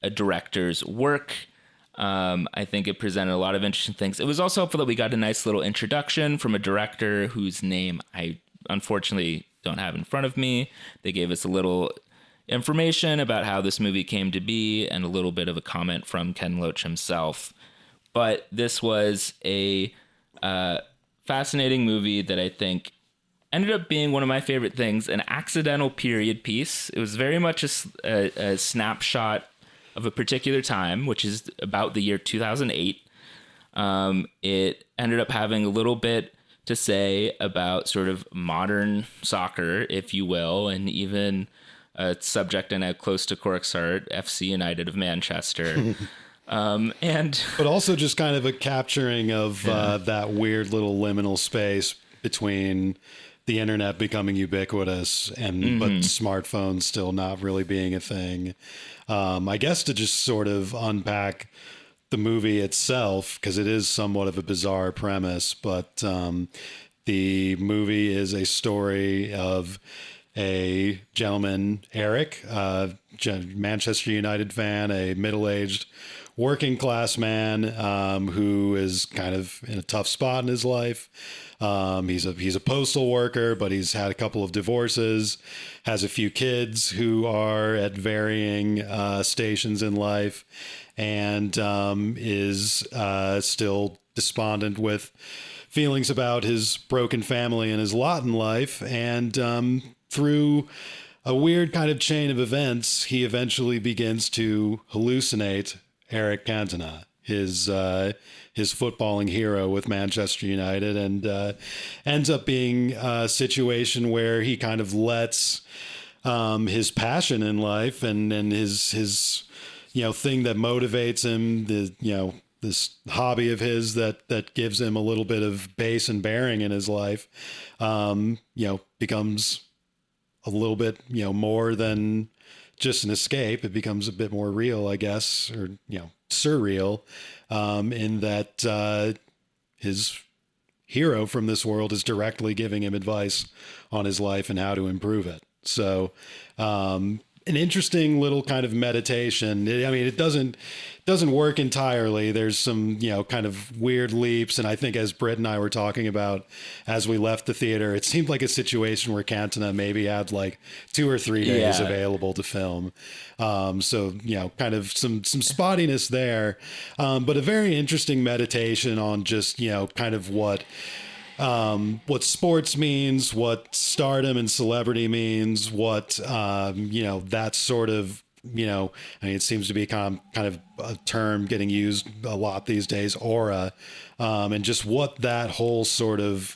a director's work. I think it presented a lot of interesting things. It was also helpful that we got a nice little introduction from a director whose name I unfortunately don't have in front of me. They gave us a little information about how this movie came to be and a little bit of a comment from Ken Loach himself. But this was a fascinating movie that I think ended up being one of my favorite things, an accidental period piece. It was very much a snapshot of a particular time, which is about the year 2008. It ended up having a little bit to say about sort of modern soccer, if you will, and even a subject I know close to Cork's heart, FC United of Manchester. But also just kind of a capturing of that weird little liminal space between the internet becoming ubiquitous and but smartphones still not really being a thing. I guess to just sort of unpack the movie itself, because it is somewhat of a bizarre premise, but the movie is a story of a gentleman, Eric, Manchester United fan, a middle-aged working class man who is kind of in a tough spot in his life. He's a postal worker, but he's had a couple of divorces, has a few kids who are at varying stations in life, and is still despondent with feelings about his broken family and his lot in life. And through a weird kind of chain of events, he eventually begins to hallucinate Eric Cantona, his footballing hero with Manchester United, and ends up being a situation where he kind of lets his passion in life and his thing that motivates him, this hobby of his that gives him a little bit of base and bearing in his life, becomes a little bit more than just an escape. It becomes a bit more real, I guess, or surreal, in that his hero from this world is directly giving him advice on his life and how to improve it. So an interesting little kind of meditation. It doesn't work entirely. There's some, kind of weird leaps. And I think as Brit and I were talking about as we left the theater, it seemed like a situation where Cantona maybe had like 2 or 3 days available to film. So, kind of some spottiness there. But a very interesting meditation on just, kind of what sports means, what stardom and celebrity means, what, that sort of, it seems to be kind of a term getting used a lot these days, aura, and just what that whole sort of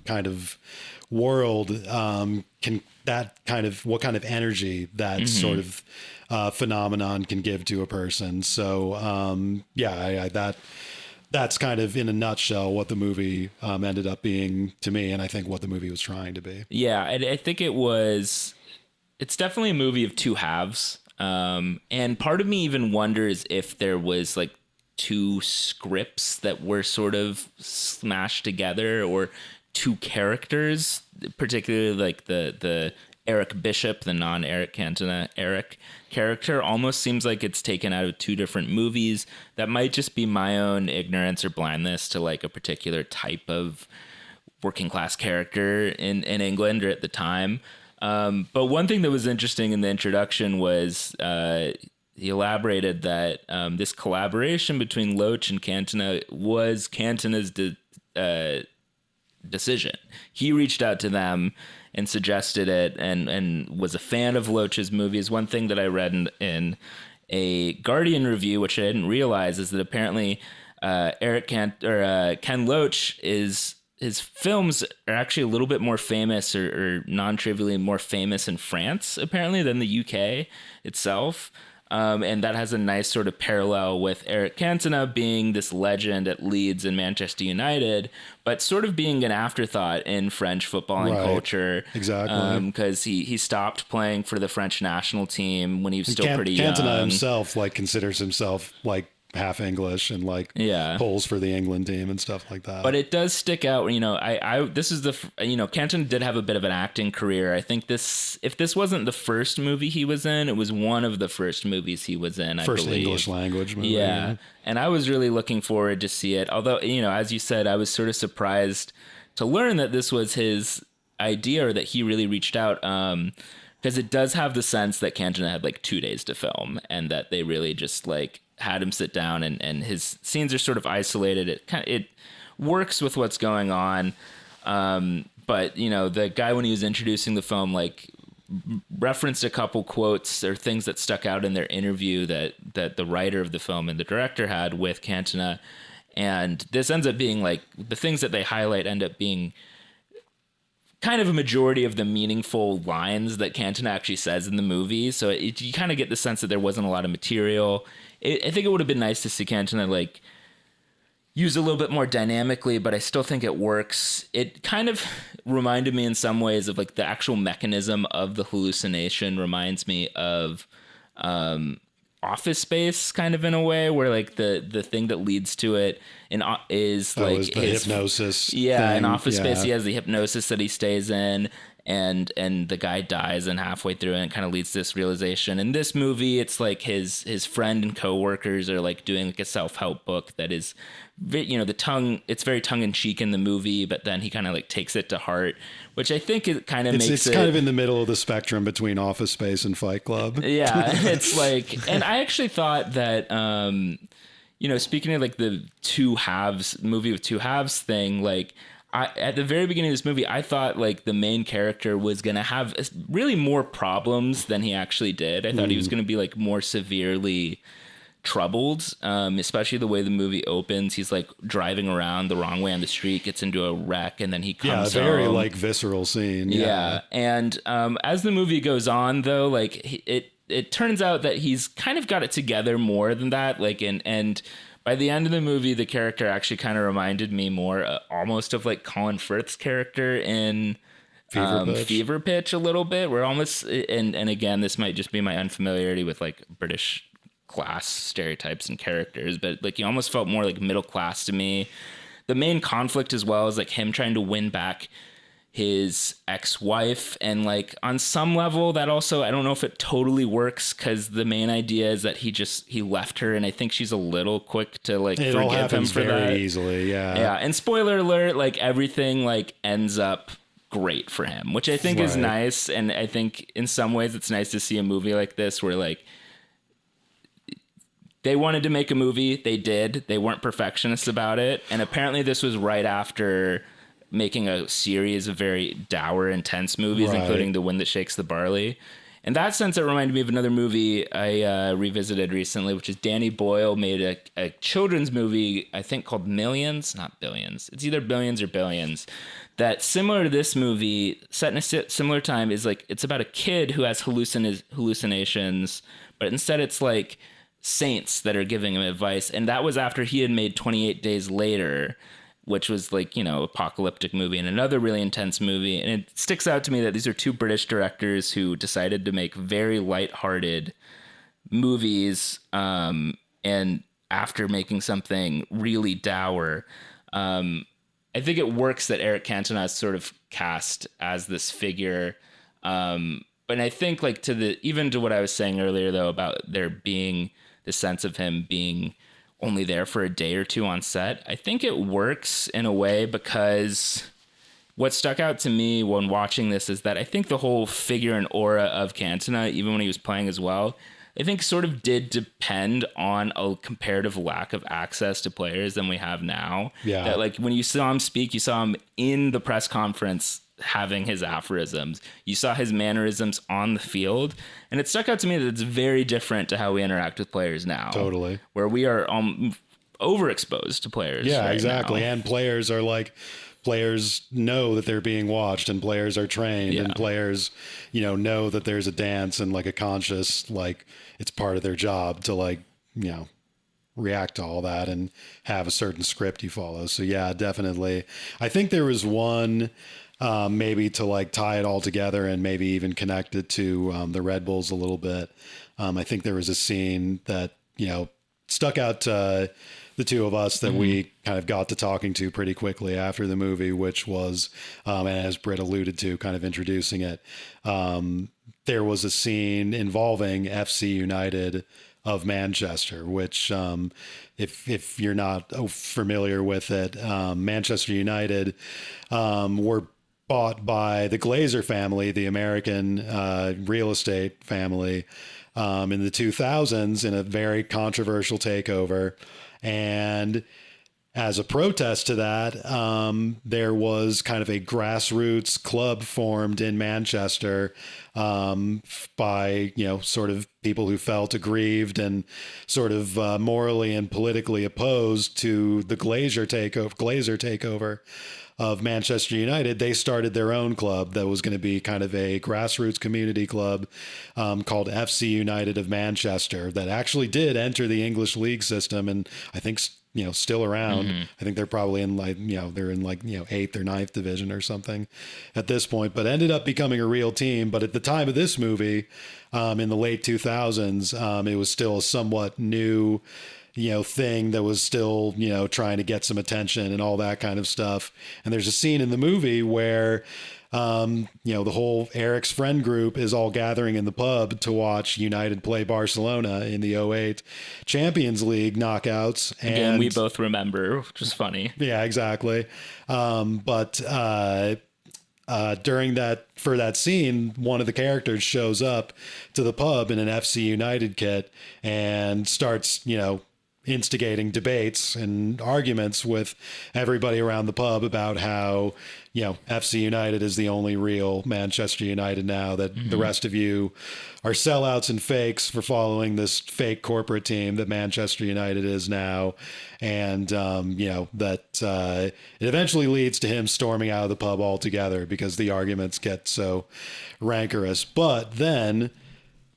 kind of world what kind of energy that sort of phenomenon can give to a person. So, that's kind of in a nutshell what the movie ended up being to me, and I think what the movie was trying to be. Yeah, I think it's definitely a movie of two halves. And part of me even wonders if there was like 2 scripts that were sort of smashed together, or 2 characters, particularly like the Eric Bishop, the non-Eric Cantona Eric character, almost seems like it's taken out of 2 different movies. That might just be my own ignorance or blindness to like a particular type of working class character in England or at the time. But one thing that was interesting in the introduction was he elaborated that this collaboration between Loach and Cantona was Cantona's decision. He reached out to them and suggested it, and was a fan of Loach's movies. One thing that I read in a Guardian review, which I didn't realize, is that apparently Ken Loach his films are actually a little bit more famous, or non-trivially more famous in France, apparently, than the UK itself. And that has a nice sort of parallel with Eric Cantona being this legend at Leeds and Manchester United, but sort of being an afterthought in French footballing culture. Exactly. Because he stopped playing for the French national team when he was still pretty young. Cantona himself considers himself half English and like Yeah. polls for the England team and stuff like that. But it does stick out. This is Cantona did have a bit of an acting career. I think if this wasn't the first movie he was in, it was one of the first movies he was in, I first believe. English language movie. Yeah. And I was really looking forward to see it. Although, as you said, I was sort of surprised to learn that this was his idea, or that he really reached out. Because it does have the sense that Cantona had like 2 days to film, and that they really just like had him sit down, and his scenes are sort of isolated. It works with what's going on. But the guy, when he was introducing the film, like referenced a couple quotes or things that stuck out in their interview that the writer of the film and the director had with Cantona. And this ends up being like the things that they highlight end up being kind of a majority of the meaningful lines that Cantona actually says in the movie. So you kind of get the sense that there wasn't a lot of material. I think it would have been nice to see Cantona like use a little bit more dynamically, but I still think it works. It kind of reminded me in some ways of like the actual mechanism of the hallucination reminds me of Office Space, kind of in a way, where like the thing that leads to it is like the hypnosis. Yeah, thing. in Office Space, Yeah. he has the hypnosis that he stays in, and the guy dies, and halfway through, and it kind of leads to this realization. In this movie, it's like his friend and coworkers are like doing like a self-help book that is, it's very tongue-in-cheek in the movie, but then he kind of like takes it to heart, which I think it kind of makes it's kind of in the middle of the spectrum between Office Space and Fight Club. Yeah, it's like, and I actually thought that, speaking of like the movie with two halves thing, like at the very beginning of this movie, I thought like the main character was going to have really more problems than he actually did. I thought he was going to be like more severely troubled, especially the way the movie opens. He's like driving around the wrong way on the street, gets into a wreck, and then he comes very home. like visceral scene. Yeah. And as the movie goes on, though, like it turns out that he's kind of got it together more than that. Like, and by the end of the movie, the character actually kind of reminded me more almost of like Colin Firth's character in Fever Pitch a little bit. We're almost, and again, this might just be my unfamiliarity with like British class stereotypes and characters, but like he almost felt more like middle class to me. The main conflict as well is like him trying to win back his ex-wife, and like on some level that also, I don't know if it totally works, because the main idea is that he left her, and I think she's a little quick to like It all forgive him happens for very that easily. yeah. And spoiler alert, like everything like ends up great for him, which I think is Right. nice. And I think in some ways it's nice to see a movie like this where like they wanted to make a movie, they did, they weren't perfectionists about it, and apparently this was right after making a series of very dour, intense movies, Right. including The Wind That Shakes the Barley. In that sense, it reminded me of another movie I revisited recently, which is Danny Boyle made a children's movie, I think called Millions, not Billions. It's either Billions or Billions. That similar to this movie, set in a similar time, is like it's about a kid who has hallucinations, but instead it's like saints that are giving him advice. And that was after he had made 28 Days Later, which was like, apocalyptic movie and another really intense movie. And it sticks out to me that these are two British directors who decided to make very lighthearted movies. And after making something really dour, I think it works that Eric Cantona is sort of cast as this figure. But I think like even to what I was saying earlier, though, about there being the sense of him being only there for a day or two on set, I think it works in a way, because what stuck out to me when watching this is that I think the whole figure and aura of Cantona, even when he was playing as well, I think sort of did depend on a comparative lack of access to players than we have now. Yeah. That like when you saw him speak, you saw him in the press conference having his aphorisms. You saw his mannerisms on the field. And it stuck out to me that it's very different to how we interact with players now. Totally. Where we are overexposed to players. Yeah, right exactly. now. And players know that they're being watched, and players are trained, and players, know that there's a dance and like a conscious, like it's part of their job to like, react to all that and have a certain script you follow. So yeah, definitely. I think there was one, maybe to like tie it all together and maybe even connect it to the Red Bulls a little bit. I think there was a scene that, stuck out to the two of us that we kind of got to talking to pretty quickly after the movie, which was, and as Britt alluded to, kind of introducing it, there was a scene involving FC United of Manchester, which, if you're not familiar with it, Manchester United were bought by the Glazer family, the American real estate family, in the 2000s in a very controversial takeover. And as a protest to that, there was kind of a grassroots club formed in Manchester by, sort of people who felt aggrieved and sort of morally and politically opposed to the Glazer takeover of Manchester United. They started their own club that was going to be kind of a grassroots community club called FC United of Manchester that actually did enter the English league system, and I think still around. I think they're probably in they're in 8th or 9th division or something at this point, but ended up becoming a real team. But at the time of this movie, in the late 2000s, it was still a somewhat new thing that was still, trying to get some attention and all that kind of stuff. And there's a scene in the movie where, the whole Eric's friend group is all gathering in the pub to watch United play Barcelona in the '08 Champions League knockouts. And we both remember, which is funny. Yeah, exactly. But during that scene, one of the characters shows up to the pub in an FC United kit and starts, instigating debates and arguments with everybody around the pub about how, FC United is the only real Manchester United now, that the rest of you are sellouts and fakes for following this fake corporate team that Manchester United is now. And, that it eventually leads to him storming out of the pub altogether because the arguments get so rancorous. But then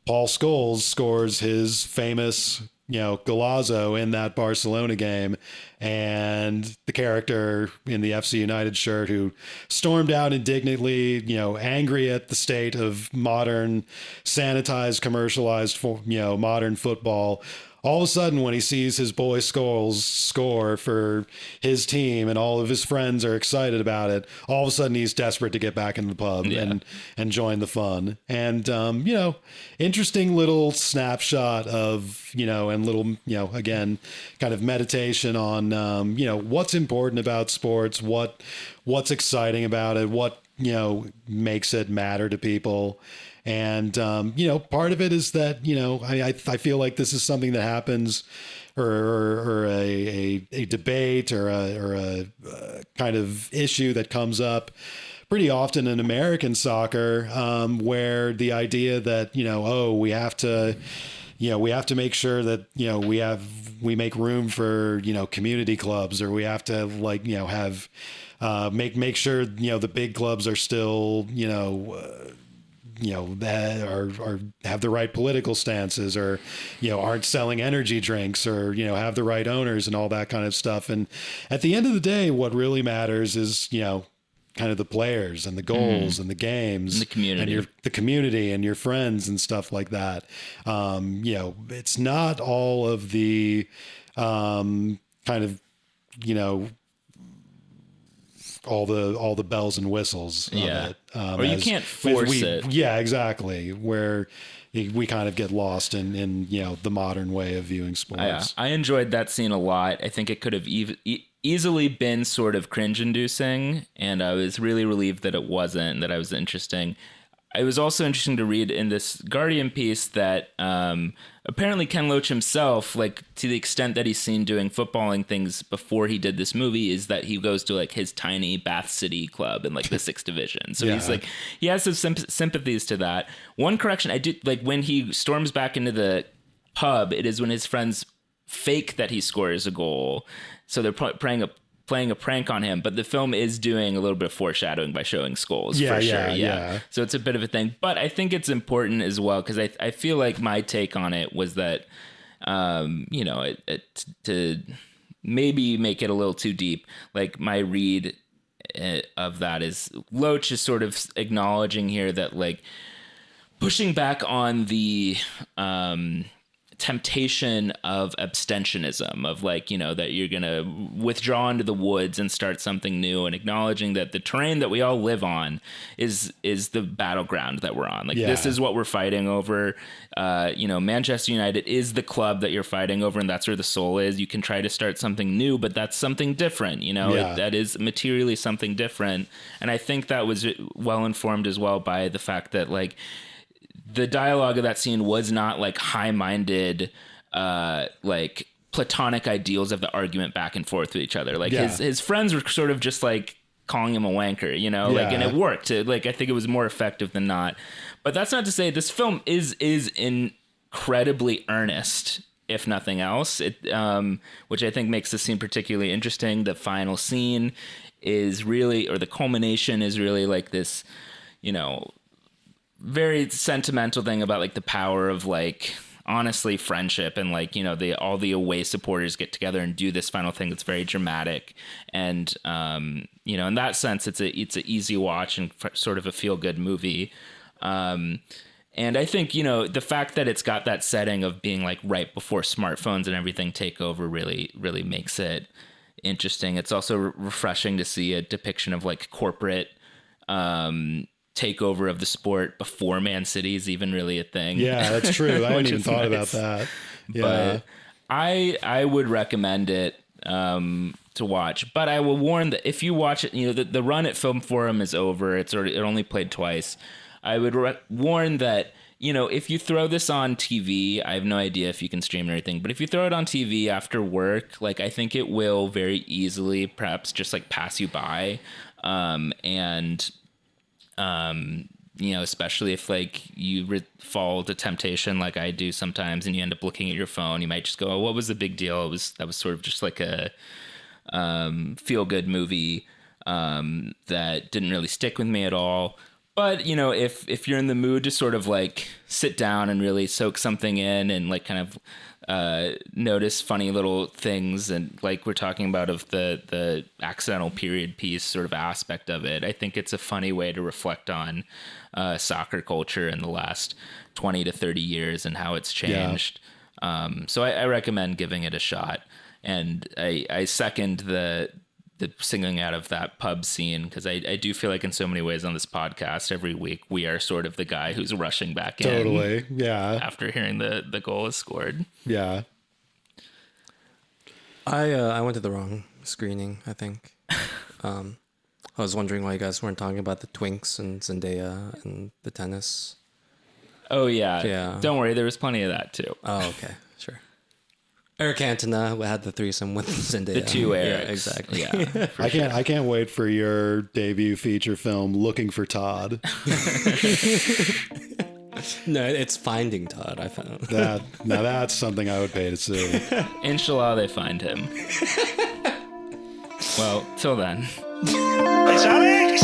Paul Scholes scores his famous golazo in that Barcelona game, and the character in the FC United shirt who stormed out indignantly, angry at the state of modern, sanitized, commercialized, modern football. All of a sudden, when he sees his boy Scholes score for his team and all of his friends are excited about it, all of a sudden he's desperate to get back in the pub and join the fun. And, interesting little snapshot of, and little, again, kind of meditation on, what's important about sports, what's exciting about it, what, makes it matter to people. And, part of it is that, I feel like this is something that happens or a debate or a kind of issue that comes up pretty often in American soccer, where the idea that, we have to make sure that, we make room for, community clubs, or we have to have, make sure, the big clubs are still, that are have the right political stances, or, aren't selling energy drinks, or, have the right owners and all that kind of stuff. And at the end of the day, what really matters is, kind of the players and the goals and the games and the community and the community and your friends and stuff like that. It's not all of the, kind of, all the bells and whistles of it. Or you can't force it. Yeah, exactly. Where we kind of get lost in the modern way of viewing sports. I enjoyed that scene a lot. I think it could have easily been sort of cringe-inducing, and I was really relieved that it wasn't, that I was interesting. It was also interesting to read in this Guardian piece that apparently Ken Loach himself, to the extent that he's seen doing footballing things before he did this movie, is that he goes to his tiny Bath City club in the 6th division. So he's he has some sympathies to that. One correction, I did when he storms back into the pub, it is when his friends fake that he scores a goal. So they're playing a prank on him, but the film is doing a little bit of foreshadowing by showing Scholes, for sure. Yeah. So it's a bit of a thing, but I think it's important as well, because I feel like my take on it was that, to maybe make it a little too deep, my read of that is Loach is sort of acknowledging here that pushing back on the temptation of abstentionism, of like, you know, that you're going to withdraw into the woods and start something new, and acknowledging that the terrain that we all live on is the battleground that we're on. Like, this is what we're fighting over. You know, Manchester United is the club that you're fighting over, and that's where the soul is. You can try to start something new, but that's something different, you know, that is materially something different. And I think that was well informed as well by the fact that, like, the dialogue of that scene was not like high-minded, like platonic ideals of the argument back and forth with each other. Like his friends were sort of just like calling him a wanker, you know, like, and it worked. Like, I think it was more effective than not. But that's not to say this film is incredibly earnest, if nothing else. It, which I think makes the scene particularly interesting. The final scene is really, or the culmination is really like this, you know, very sentimental thing about like the power of like, honestly, friendship, and like, you know, all the away supporters get together and do this final thing that's very dramatic. And you know, in that sense, it's a easy watch and sort of a feel good movie. And I think, you know, the fact that it's got that setting of being like right before smartphones and everything take over really makes it interesting. It's also refreshing to see a depiction of like corporate takeover of the sport before Man City is even really a thing. Yeah, that's true. I hadn't even thought about that. Yeah. But I would recommend it to watch. But I will warn that if you watch it, you know, the run at Film Forum is over. It only played twice. I would warn that, you know, if you throw this on TV, I have no idea if you can stream or anything, but if you throw it on TV after work, like, I think it will very easily perhaps just like pass you by. You know, especially if like you fall to temptation like I do sometimes, and you end up looking at your phone, you might just go, oh, what was the big deal? That was sort of just like a feel good movie that didn't really stick with me at all. But, you know, if you're in the mood to sort of like sit down and really soak something in and like kind of notice funny little things, and like we're talking about of the accidental period piece sort of aspect of it, I think it's a funny way to reflect on soccer culture in the last 20 to 30 years and how it's changed. So I recommend giving it a shot. And I second the singling out of that pub scene, because I do feel like in so many ways on this podcast every week we are sort of the guy who's rushing back in. Totally. Yeah. After hearing the goal is scored. Yeah. I went to the wrong screening, I think. I was wondering why you guys weren't talking about the Twinks and Zendaya and the tennis. Oh, yeah. Yeah. Don't worry, there was plenty of that too. Oh, okay. Sure. Eric Cantona had the threesome with Zendaya. The two Erics. Yeah, exactly. Yeah. I can't wait for your debut feature film, Looking for Todd. No, it's Finding Todd, I found. Now that's something I would pay to see. Inshallah, they find him. Well, till then. It's Alex!